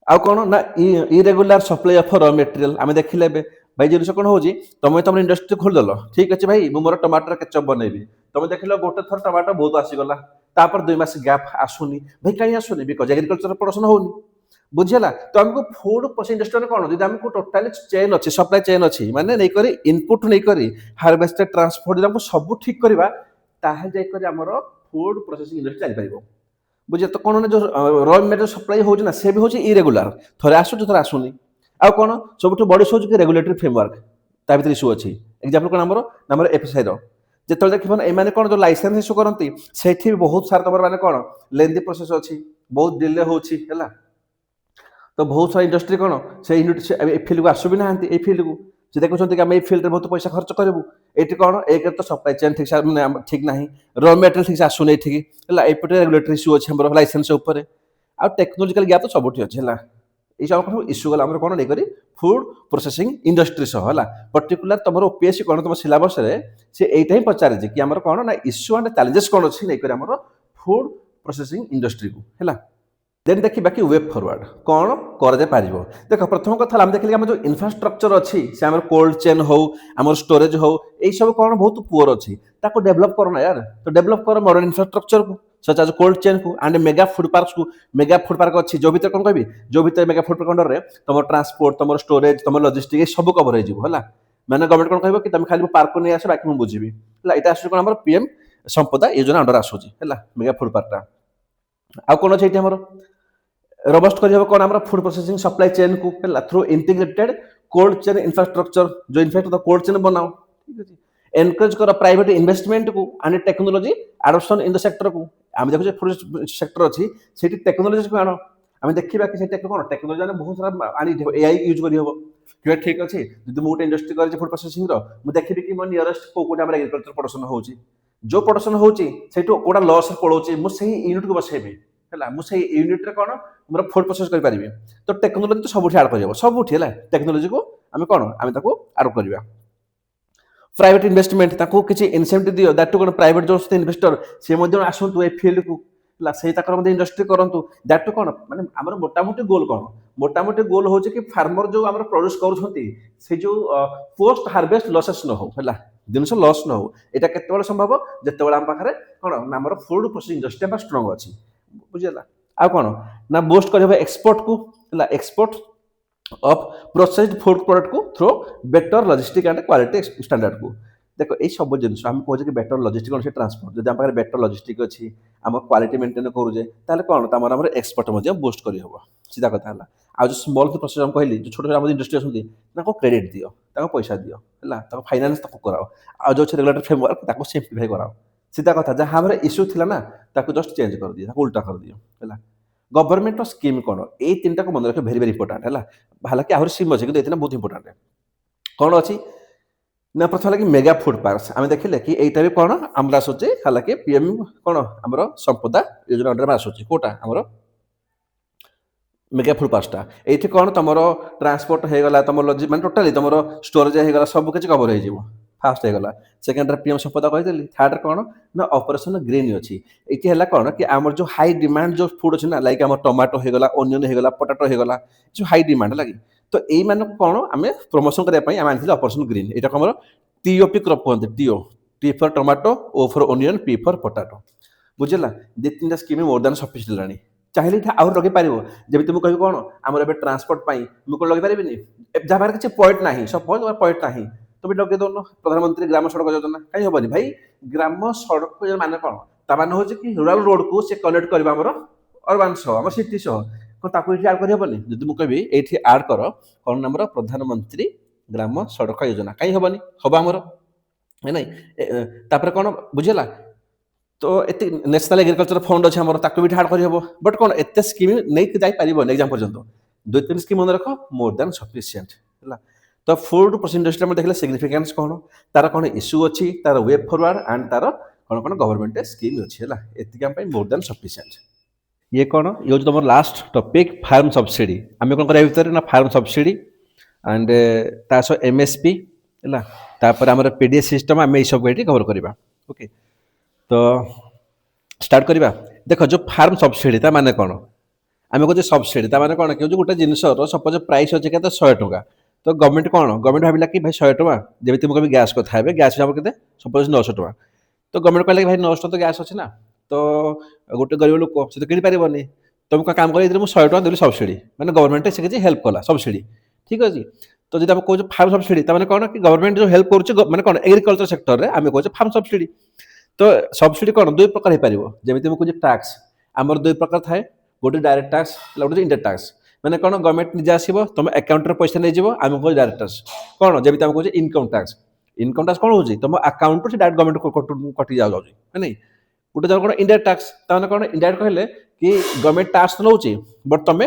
आउ कौन ना irregular supply of raw material आम देखिले भाई जिन कौन हो तुम तुम इंडस्ट्री खोलदेल ठीक अच्छे भाई मोर टमाटर केचप बनैबी तुम देख गोटे थर टमाटर बहुत आसीगला तापर 2 मास गैप आसुनी भाई कहीं आसुनी बिकज एग्रीकल्चर प्रोडक्शन होनी बुझीगला तो आमको फुड प्रोसेसिंग इंडस्ट्री कौन जब आमको टोटाली चेन अच्छी सप्लाई चेन अच्छी माने नहीं करी इनपुट नहीं करी हार्वेस्ट ट्रांसपोर्ट जब सब ठीक करवा ताहे आमर फुड प्रोसेसिंग इंडस्ट्री चल पार बुझे तो कौन जो रॉ मटेरियल सप्लाई हो से भी हूँ इरेगुलर थे आसूँ थे आसुनी आउ कौन सब बड़ी सोच कि रेगुलेटरी फ्रेमवर्क ता भर इश्यू अच्छी एग्जाम्पल कौन आमर एफएसआई जो देखिए एम कौन जो लाइसेंस इश्यू करती से बहुत सारा तुम मैंने कौन लेंदी प्रोसेस अच्छी बहुत डिले हो तो बहुत सारा इंडस्ट्री कौन से यूनिट फील्ड को आसु भी ना फील्ड को से देखुं कि आम फील्ड में बहुत पैसा खर्च करूँ ये कौन एक तो सप्लाई चेन ठीक से ठीक ना रॉ मटेरियल ठीक से आसुनी एपटे रेगुलेटरी इश्यू अच्छे लाइसेंस उपर आ टेक्नोलॉजिकल गैप तो सबुठी अच्छे है ये इश्यू गला कौन नहीं करी फुड प्रोसेसिंग इंडस्ट्री सह है पर्टिकुलर तुम ओपीएससी कौन तुम सिलेबस से यही ही पचारे कि आम कौन ना इश्यू एंड चैलेंजेस कौन अच्छी नहीं आम फुड प्रोसेसिंग इंडस्ट्री को है देन देखिए बाकी वेब फॉरवर्ड कौन कर देख प्रथम कथा आम देखिए आम जो इन्फ्रास्ट्रक्चर अच्छी से आम कोल्ड चेन हो आम स्टोरेज हो यही सब कौन बहुत पुअर अच्छी ताको डेवलप करना यार तो डेवलप कर मॉडर्न इन्फ्रास्ट्रक्चर को सच एज कोल्ड चेन को एंड मेगा फूड पार्क को मेगा फूड पार्क अच्छी जो भर कौन कह जो भर मेगा फूड पार्क अंडर तुम ट्रांसपोर्ट तुम स्टोरेज तुम लॉजिस्टिक सब कवर हो मैंने गवर्नमेंट कौन कह कि तुम खाली पार्क को नहीं आस बाकी मुझे बुझी यहाँ आस कौन पीएम संपदा योजना अंडर आसूँ मेगा फूड पार्कटा आउ कौन अच्छे ये रोबस्ट कर कौन आम फूड प्रोसेसिंग सप्लाई चेन को through integrated cold chain infrastructure जो इनफैक्ट कोल्ड चेन बनाओ ठीक है एनकरेज कर प्राइवेट इन्वेस्टमेंट को and technology adoption in the sector को आम देखो फूड सेक्टर अच्छी से टेक्नोलॉजी को आण ଆମେ ଦେଖିବା କି ସେଟା କ'ଣ ଟେକ୍ନୋଲୋଜି ମାନେ ବହୁତ ସାରା ଆଣି ଏଆଇ ୟୁଜ୍ କରିହବ କିବା ଠିକ୍ ଅଛି ଯଦି ମୁଁ ଗୋଟେ ଇଣ୍ଡଷ୍ଟ୍ରି କରିଛି ଫୁଡ୍ ପ୍ରୋସେସିଂର ମୁଁ ଦେଖିବି କି ମୋ ନିୟରେଷ୍ଟ କୋଉଟା ଆମର ଏଗ୍ରିକଲଚର ପ୍ରଡକ୍ସନ ହଉଛି ଯୋଉ ପ୍ରଡକ୍ସନ ହଉଛି ସେଇଠୁ କୋଉଟା ଲସ୍ ପଳଉଛି ମୁଁ ସେଇ ୟୁନିଟ୍କୁ ବସେଇବି ହେଲା ମୁଁ ସେଇ ୟୁନିଟ୍ରେ କ'ଣ ମୋର ଫୁଡ୍ ପ୍ରୋସେସ୍ କରିପାରିବି ତ ଟେକ୍ନୋଲୋଜି ତ ସବୁଠି ଆଡ୍ କରିହବ ସବୁଠି ହେଲା ଟେକ୍ନୋଲୋଜିକୁ ଆମେ କ'ଣ ଆମେ ତାକୁ ଆଡ୍ କରିବା ପ୍ରାଇଭେଟ ଇନଭେଷ୍ଟମେଣ୍ଟ ତାକୁ କିଛି ଇନସେଣ୍ଟିଭ ଦିଅ ଦ୍ୟାଟ୍ ଟୁ କ'ଣ ପ୍ରାଇଭେଟ ଯୋଉ ଇନଭେଷ୍ଟର ସେ ମଧ୍ୟ ଆସନ୍ତୁ ଏ ଫିଲ୍ଡକୁ ହେଲା ସେଇ ତାଙ୍କର ମଧ୍ୟ ଇଣ୍ଡଷ୍ଟ୍ରି କରନ୍ତୁ ଦ୍ୟାଟ୍ ଟୁ କ'ଣ ମାନେ ଆମର ମୋଟାମୋଟି ଗୋଲ କ'ଣ ମୋଟାମୋଟି ଗୋଲ ହେଉଛି କି ଫାର୍ମର ଯୋଉ ଆମର ପ୍ରଡ୍ୟୁସ୍ କରୁଛନ୍ତି ସେ ଯୋଉ ପୋଷ୍ଟ ହାର୍ଭେଷ୍ଟ ଲସେସ୍ ନ ହଉ ହେଲା ଜିନିଷ ଲସ୍ ନ ହଉ ଏଇଟା କେତେବେଳେ ସମ୍ଭବ ଯେତେବେଳେ ଆମ ପାଖରେ କ'ଣ ନା ଆମର ଫୁଡ୍ ପ୍ରୋସେସିଂ ଇଣ୍ଡଷ୍ଟ୍ରି ଆମର ଷ୍ଟ୍ରଙ୍ଗ ଅଛି ବୁଝିଲା ଆଉ କ'ଣ ନା ବୁଷ୍ଟ କରିହେବ ଏକ୍ସପୋର୍ଟକୁ ହେଲା export of processed food product को through better logistic and quality standard को देखो ये सब जिनिस हम कहजे कि बेटर लॉजिस्टिक और ट्रांसपोर्ट जदि हम बेटर लॉजिस्टिक अछि हम क्वालिटी मेंटेन करूजे ताले कोन तमर हमर एक्सपोर्ट मध्ये बूस्ट करी हबो सीधा कथा हला आ जो स्मॉल प्रोसेस हम कहली जो छोट छोट हम इंडस्ट्री असुंती ताको क्रेडिट दियो ताको पैसा दियो हला ताको फाइनेंस ताको कराओ आ जो रेगुलेटरी फ्रेमवर्क ताको सिंप्लीफाई कराओ सीधा कथा जहां हमर इश्यू थिला ना ताको जस्ट चेंज कर दियो ताको उल्टा कर दियो हला गवर्नमेंट स्कीम कौन ये तीन टाक मन रखिए भेरी भेरी इंपोर्टाट है हालांकि आहरी स्कीम अच्छे कि बहुत इंपोर्टाट कौन अच्छी ना प्रथम लगे मेगा फूड पार्क आम देखिले कि यहीटा भी कौन आमर आसूचे हालांकि पीएम कौन आमर संपदा योजना अंडर में आसूची कोटा आमर मेगा फूड पार्कटा ये कौन तुम ट्रांसपोर्ट हो गला तुम लॉजी माने टोटाली तुम स्टोरेज हो गला सब किसी कवर हो फास्ट हो गला सेकेंड पीएम संपदा कही थर्ड कौन ना ऑपरेशन ग्रीन अच्छी ये है कौन कि आमर जो हाई डिमांड जो फूड अच्छे ना लाइक आम टमाटो हो गला ओनियन हो गला पोटाटो हो गला जो हाई डिमांड लगी तो यही मान कौन आम प्रमोशन करने आनी ऑपरेशन ग्रीन यहाँ कम टीओपी क्रॉप कहते TO T for tomato O for onion P for potato बुझेगा दी तीन स्कीम मोर देन सफिशिएंट लानी चाहिए आउट लगे पार जब तुम कह कौन आम ट्रांसपोर्ट मुझे लगे पारि जहाँ किसी पॉइंट ना सपोज पॉइंट ना तुम लगे दौन प्रधानमंत्री ग्राम सड़क योजना कहीं हेनी भाई ग्राम सड़क योजना मान कौन तान हूँ कि रूराल रोड को से कनेक्ट करवा आम अर्बान सह आम सिटी सह कौन ताको ये आड करहबनी जब मुझे कहि ये आड कर कौन आमर प्रधानमंत्री ग्राम सड़क योजना कहीं हेनी हम आमर है ना कौन बुझेगा तो ये नेशनल एग्रीकल्चर फंड अच्छे आम ताको भी आड करहब बट कौन एत स्कीम नहीं जापर एग्जाम पर्यटन दुई तीन स्कीम मन रख मोर देन सफिशिएंट है तो फूड प्रोसेसिंग इंडस्ट्री में देखले सिग्निफिकेंस कौन तार कौन इश्यू अच्छी तार वे फॉरवर्ड एंड तार कौन कौन गवर्नमेंट स्कीम अच्छी है ये मोर देन सफिशिएंट ये कौन ये तुम लास्ट टॉपिक फार्म सब्सिडी आम कौन करा भीतर ना फार्म सब्सिडी एंड तास एमएसपी है तापर आमर पीडीएस सिस्टम आम सब ये कवर करवा ओके तो स्टार्ट करवा देख जो फार्म सब्सिडी माने कौन आम कहे सब्सिडी माने कौन कि गोटे जिनस सपोज प्राइस अच्छे क्या 100 टଙ୍କା तो गवर्नमेंट कौन गवर्नमेंट भाविला कि भाई 100 टଙ୍କା जब मुझे गैस कथा है गैस हिसाब के सपोज 900 टଙ୍କା तो गवर्नमेंट कहला कि भाई 900 तो गैस अच्छे ना तो गोटे गरीब लोक से तो किनी पारिबनी तुम क्या काम कर मुझे 100 टଙ୍କା देली सब्सिडी मैंने गवर्नमेंट से किसी हेल्प कला सब्सिडी ठीक अच्छे तो जब आप कहो फार्म सब्सिडी मैंने कौन कि गवर्नमेंट जो हेल्प कर कौन एग्रीकल्चर सेक्टर में आम कहे फार्म सब्सिडी तो सब्सिडी कौन दुई प्रकार हो पार जमी मुझे टैक्स आमर दुई प्रकार थाए गोटे डायरेक्ट टैक्स गोटे इनडायरेक्ट टैक्स मैंने कौन गवर्नमेंट निजे आसो तुम अकाउंट पैसा नहीं जीव आम कह डायरेक्ट टैक्स कौन जब तुम कहे इनकम टैक्स कौन हो तुम अकाउंट से डायरेक्ट गवर्नमेंट कटि जाऊँ है नहीं गोटे जब कौन इनडायरेक्ट टैक्स ताने कौन इनडायरेक्ट कहले कि गवर्नमेंट टैक्स तो नौ बट तुम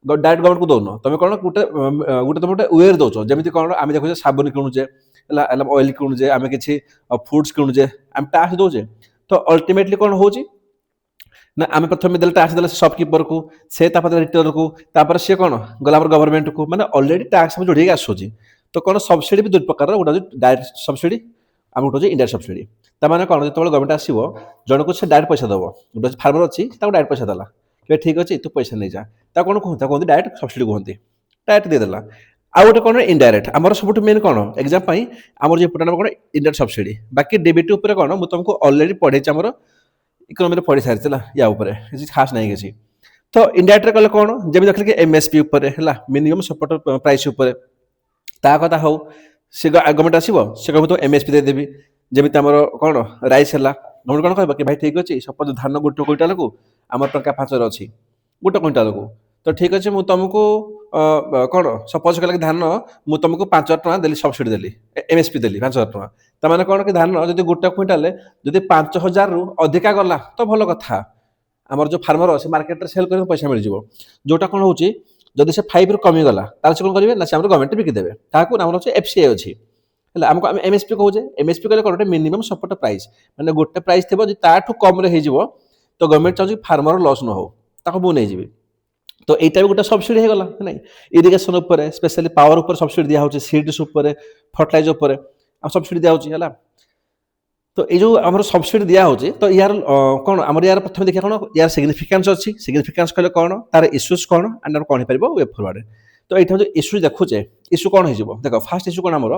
डायरेक्ट गवर्नमेंट को दौन तुम कौन गोटे गोटे तुम गोटे वेयर दौच जमी कौन आम देखुचे साबुन किणुचे ऑयल किणुचे आम कि फुड्स किणुचे आम टैक्स दौचे तो अल्टीमेटली कौन हो ना आम प्रथम दे टैक्स दे शॉपकीपर को से रिटेलर को तापर सी कौन गला गवर्नमेंट को मैंने ऑलरेडी टैक्स में जोड़ी आसूँ तो कौन सब्सिडी भी दुई प्रकार गोटे डायरेक्ट सब्सिडी आम गोटे इनडायरेक्ट सब्सिडी ताने कौन जो गवर्नमेंट आसो जन को से डायरेक्ट पैसा दब गोटे फार्मर अच्छी डायरेक्ट पैसा देला कि ठीक अच्छे तू पैसा नहीं जा कौन कहते डायरेक्ट सब्सिडी कहते डायरेक्ट देदेला आउ गोटे कौन इनडायरेक्ट आमर सब मेन कौन एग्जाम आमर जो इम्पोर्टेंट कौन इनडायरेक्ट सब्सिडी बाकी डीबीटी उपर कौन मुझे तुमको ऑलरेडी पढ़े आमर इकोनॉमी पढ़ी सारी या किसी खास नहीं किसी तो इनडायरेक्ट कले कौन जब देखिए कि एमएसपी उपर है मिनिमम सपोर्ट प्राइस उपर ता कथा हो से गवर्नमेंट आसो से कह तो एमएसपी देदेवी जमी आमर कौन राइस है गवर्नमेंट कौन कह कि भाई ठीक अच्छे सपोज धान गोटे क्विंटाल को आम टंका 5 अच्छी गोटे क्विंटाल को तो ठीक अच्छे मुझे तुमको कौन सपोज कल धान मुझे तुमको 5,000 टଙ୍କା देली सब्सिडी देली एमएसपी देली 5,000 टଙ୍କା ताने कौन कि धान जब गोटे क्विंटाल जब 5,000 रु अधिका गला तो भल कथा ଆମର ଯୋଉ ফার্মর ଅଛି ମାର୍କେଟରେ ସେଲ୍ କରିବାକୁ ପଇସା ମିଳିଯିବ। ଯୋଉଟା କ'ଣ ହେଉଛି ଯଦି ସେ 5 ରୁ କମିଗଲା ତାହେଲେ ସେ କ'ଣ କରିବେ ନା ସେ ଆମର ଗଭର୍ଣ୍ଣମେଣ୍ଟ ବିକିଦେବେ। ତାହାକୁ ଆମର ହେଉଛି ଏଫସିଆଇ ଅଛି ହେଲା। ଆମକୁ ଆମେ ଏମଏସପି କହୁଛେ। ଏମଏସପି କହିଲେ କ'ଣ ଗୋଟେ ମିନିମମ୍ ସପୋର୍ଟ ପ୍ରାଇସ୍, ମାନେ ଗୋଟେ ପ୍ରାଇସ୍ ଥିବ ଯଦି ତାଠୁ କମ୍ରେ ହେଇଯିବ ତ ଗଭର୍ଣ୍ଣମେଣ୍ଟ ଚାହୁଁଛି ଫାର୍ମର ଲସ୍ ନ ହଉ, ତାକୁ ମୁଁ ନେଇଯିବି। ତ এইটা ବି ଗୋଟେ ସବସିଡି ହେଇଗଲା ନାଇଁ। ଇରିଗେସନ ଉପରେ ସ୍ପେଶାଲି ପାୱାର ଉପରେ ସବସିଡି ଦିଆହେଉଛି, ସିଡ୍ସ ଉପରେ, ଫର୍ଟିଲାଇଜର ଉପରେ ଆଉ ସବସିଡି ଦିଆହେଉଛି ହେଲା। ତ ଏଇ ଯୋଉ ଆମର ସବସିଡି ଦିଆହେଉଛି ତ ୟାର କ'ଣ ଆମର ୟାର ପ୍ରଥମେ ଦେଖିବା କ'ଣ ୟାର ସିଗ୍ନିଫିକାନ୍ସ ଅଛି। ସିଗ୍ନିଫିକାନ୍ସ କହିଲେ କ'ଣ, ତାର ଇସ୍ୟୁସ୍ କ'ଣ ଆଣ୍ଡ କ'ଣ ହେଇପାରିବ ୱେ ଫରୱାର୍ଡ। ତ ଏଇଟା ଯୋଉ ଇସ୍ୟୁ ଦେଖୁଛେ, ଇସ୍ୟୁ କ'ଣ ହେଇଯିବ ଦେଖ। ଫାଷ୍ଟ ଇସ୍ୟୁ କ'ଣ ଆମର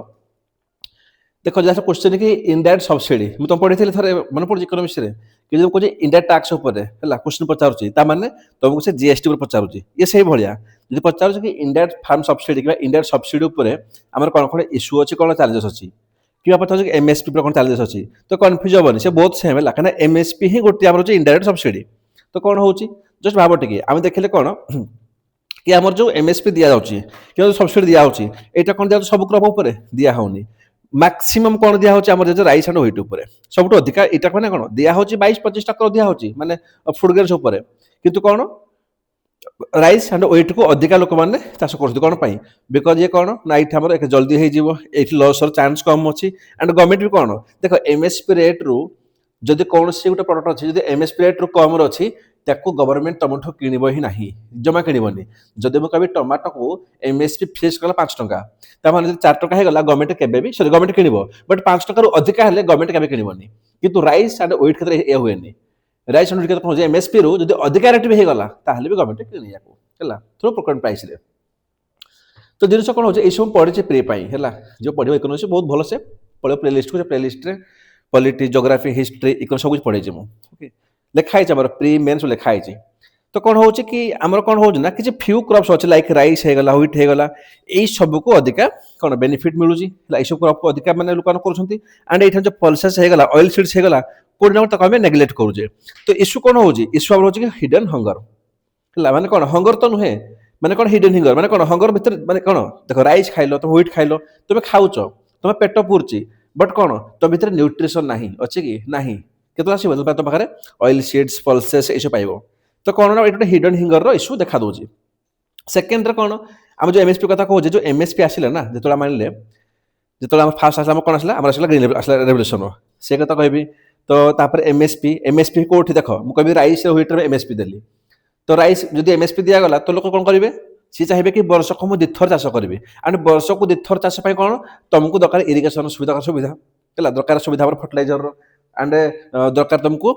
ଦେଖ, ଯାହା କ୍ୱେଶ୍ଚନ କି ଇନଡାଇରେକ୍ଟ ସବସିଡି ମୁଁ ତୁମ ପଢିଥିଲି ଥରେ ମନେ ପଡୁଛି ଇକୋନୋମିକ୍ସରେ କି ଯଦି କହୁଛି ଇନଡାଇରେକ୍ଟ ଟାକ୍ସ ଉପରେ ହେଲା କ୍ୱେଶ୍ଚନ ପଚାରୁଛି, ତା ମାନେ ତମକୁ ସେ ଜିଏସଟି ଉପରେ ପଚାରୁଛି। ଇଏ ସେଇ ଭଳିଆ ଯଦି ପଚାରୁଛି କି ଇନଡାଇରେକ୍ଟ ଫାର୍ମ ସବସିଡି କିମ୍ବା ଇନଡାଇରେକ୍ଟ ସବସିଡି ଉପରେ ଆମର କ'ଣ କ'ଣ ଇସ୍ୟୁ ଅଛି, କ'ଣ ଚାର୍ଜେସ୍ ଅଛି, କିମ୍ବା ପଚାରୁଛି କି ଏମଏସପି ଉପରେ କ'ଣ ଚାର୍ଜେସ୍ ଅଛି, ତ କନଫ୍ୟୁଜ ହବନି, ସେ ବହୁତ ସେମ୍ ହେଲା। କାହିଁକିନା ଏମଏସପି ହିଁ ଗୋଟେ ଆମର ହେଉଛି ଇନଡାଇରେକ୍ଟ ସବସିଡି। ତ କ'ଣ ହେଉଛି ଜଷ୍ଟ ଭାବ ଟିକେ, ଆମେ ଦେଖିଲେ କ'ଣ କି ଆମର ଯୋଉ ଏମଏସପି ଦିଆଯାଉଛି କିମ୍ବା ସବସିଡି ଦିଆହେଉଛି ଏଇଟା କ'ଣ ଦିଆଯାଉଛି ସବୁ କ୍ରପ ଉପରେ ଦିଆହେଉନି। ମ୍ୟାକ୍ସିମମ୍ କ'ଣ ଦିଆହେଉଛି ଆମର ଯେହେତୁ ରାଇସ୍ ଆଣ୍ଡ ହ୍ୱିଟ୍ ଉପରେ ସବୁଠୁ ଅଧିକା ଏଇଟା ମାନେ କ'ଣ ଦିଆହେଉଛି 22-25% ଦିଆହେଉଛି ମାନେ ଫୁଡ୍ ଗ୍ରେନ୍ସ ଉପରେ। କିନ୍ତୁ କ'ଣ ରାଇସ୍ ଆଣ୍ଡ ହ୍ୱିଟ୍କୁ ଅଧିକା ଲୋକମାନେ ଚାଷ କରୁଛନ୍ତି କ'ଣ ପାଇଁ, ବିକଜ ଇଏ କ'ଣ ନା ଏଇଠି ଆମର ଜଲ୍ଦି ହେଇଯିବ, ଏଇଠି ଲସ୍ର ଚାନ୍ସ କମ୍ ଅଛି। ଆଣ୍ଡ ଗଭର୍ଣ୍ଣମେଣ୍ଟ ବି କ'ଣ ଦେଖ ଏମଏସପି ରେଟ୍ରୁ ଯଦି କୌଣସି ଗୋଟେ ପ୍ରଡକ୍ଟ ଅଛି ଯଦି ଏମଏସପି ରେଟ୍ରୁ କମ୍ରେ ଅଛି ତାକୁ ଗଭର୍ଣ୍ଣମେଣ୍ଟ ତମଠୁ କିଣିବ ହିଁ ନାହିଁ, ଜମା କିଣିବନି। ଯଦି ମୁଁ କହିବି ଟମାଟୋକୁ ଏମଏସପି ଫିକ୍ସ କଲା 5 ଟଙ୍କା, ତାମାନେ ଯଦି 4 ଟଙ୍କା ହେଇଗଲା ଗଭର୍ଣ୍ଣମେଣ୍ଟ କେବେ ବି ଗଭର୍ଣ୍ଣମେଣ୍ଟ କିଣିବ, ବଟ୍ 5 ଟଙ୍କାରୁ ଅଧିକା ହେଲେ ଗଭର୍ଣ୍ଣମେଣ୍ଟ କେବେ କିଣିବନି। କିନ୍ତୁ ରାଇସ୍ ଆଣ୍ଡ ହ୍ୱିଟ୍ କ୍ଷେତ୍ରରେ ଏ ହୁଏନି। ରାଇସ୍ ଆଣ୍ଡ ହ୍ୱିଟ୍ କ୍ଷେତ୍ରରେ କ'ଣ ଏମଏସପି ରୁ ଯଦି ଅଧିକା ରେଟ୍ ବି ହେଇଗଲା ତାହେଲେ ବି ଗଭର୍ଣ୍ଣମେଣ୍ଟ କିଣିବାକୁ ହେଲା ଥ୍ରୁ ପ୍ରୋକ୍ୟୁରମେଣ୍ଟ ପ୍ରାଇସରେ। ତ ଜିନିଷ କ'ଣ ହେଉଛି ଏଇସବୁ ପଢ଼ିଛି ପ୍ରି ପାଇଁ ହେଲା। ଯେଉଁ ପଢ଼ିବ ଇକୋନୋମିକ୍ସ ବହୁତ ଭଲସେ ପଢ଼ିବ ପ୍ଲେଲିଷ୍ଟକୁ, ସେ ପ୍ଲେଲିଷ୍ଟରେ ପଲିଟି, ଜୋଗ୍ରାଫି, ହିଷ୍ଟ୍ରି, ଇକୋନୋମିକ୍ସ ସବୁ କିଛି ପଢ଼େଇଛି ମୁଁ। ଓକେ, ଲେଖା ହେଇଛି ଆମର ପ୍ରି ମେନ୍ ସବୁ ଲେଖା ହେଇଛି। ତ କ'ଣ ହେଉଛି କି ଆମର କ'ଣ ହେଉଛି ନା କିଛି ଫ୍ୟୁ କ୍ରପ୍ସ ଅଛି ଲାଇକ୍ ରାଇସ୍ ହେଇଗଲା, ହ୍ୱିଟ୍ ହେଇଗଲା, ଏଇ ସବୁକୁ ଅଧିକା କ'ଣ ବେନିଫିଟ୍ ମିଳୁଛି ହେଲା। ଏଇସବୁ କ୍ରପ୍କୁ ଅଧିକା ମାନେ ଲୋକମାନେ କରୁଛନ୍ତି। ଆଣ୍ଡ ଏଇଟା ଯେଉଁ ପଲ୍ସେସ୍ ହେଇଗଲା, ଅଏଲ୍ ସିଡ୍ସ ହେଇଗଲା, କୋଉଠି ନା ତାକୁ ଆମେ ନେଗ୍ଲେକ୍ଟ କରୁଛେ। ତ ଇସ୍ୟୁ କ'ଣ ହେଉଛି, ଇସ୍ୟୁ ଆମର ହେଉଛି କି ହିଡେନ୍ ହଙ୍ଗର ହେଲା। ମାନେ କ'ଣ ହଙ୍ଗର ତ ନୁହେଁ, ମାନେ କ'ଣ ହିଡେନ୍ ହଙ୍ଗର ମାନେ କ'ଣ ହଙ୍ଗର ଭିତରେ ମାନେ କ'ଣ ଦେଖ ରାଇସ୍ ଖାଇଲ, ତମେ ହ୍ୱିଟ୍ ଖାଇଲ, ତମେ ଖାଉଛ, ତମେ ପେଟ ପୁରୁଛି, ବଟ୍ କ'ଣ ତମ ଭିତରେ ନ୍ୟୁଟ୍ରିସନ୍ ନାହିଁ, ଅଛି କି ନାହିଁ। କେତେ ଆସିବ ତମ ପାଖରେ ଅଏଲ୍ ସିଡ୍ସ, ପଲ୍ସେସ୍ ଏଇସବୁ ପାଇବ। ତ କ'ଣ ନା ଏଇଟା ଗୋଟେ ହିଡେନ୍ ହିଙ୍ଗରର ଇସ୍ୟୁ ଦେଖା ଦେଉଛି। ସେକେଣ୍ଡରେ କ'ଣ ଆମେ ଯେଉଁ ଏମଏସପି କଥା କହୁଛେ, ଯେଉଁ ଏମଏସପି ଆସିଲେ ନା ଯେତେବେଳେ ଆମେ ଆଣିଲେ, ଯେତେବେଳେ ଆମର ଫାଷ୍ଟ ଆସିଲା ଆମର କ'ଣ ଆସିଲା, ଆମର ଆସିଲା ଗ୍ରୀନ୍ ଆସିଲା ରେଭଲ୍ୟୁସନ, ସେ କଥା କହିବି। ତ ତାପରେ ଏମଏସପି କୋଉଠି ଦେଖ ମୁଁ କହିବି ରାଇସ୍ ହ୍ୱିଟ୍ରେ ଏମଏସପି ଦେଲି। ତ ରାଇସ୍ ଯଦି ଏମଏସପି ଦିଆଗଲା ତ ଲୋକ କ'ଣ କରିବେ, ସିଏ ଚାହିଁବେ କି ବର୍ଷକୁ ମୁଁ 2 ଥର ଚାଷ କରିବି। ଆଣ୍ଡ ବର୍ଷକୁ 2 ଥର ଚାଷ ପାଇଁ କ'ଣ ତମକୁ ଦରକାର ଇରିଗେସନ ସୁବିଧା ହେଲା, ଦରକାର ସୁବିଧା ଆମର ଫର୍ଟିଲାଇଜର ଆଣ୍ଡ ଦରକାର ତମକୁ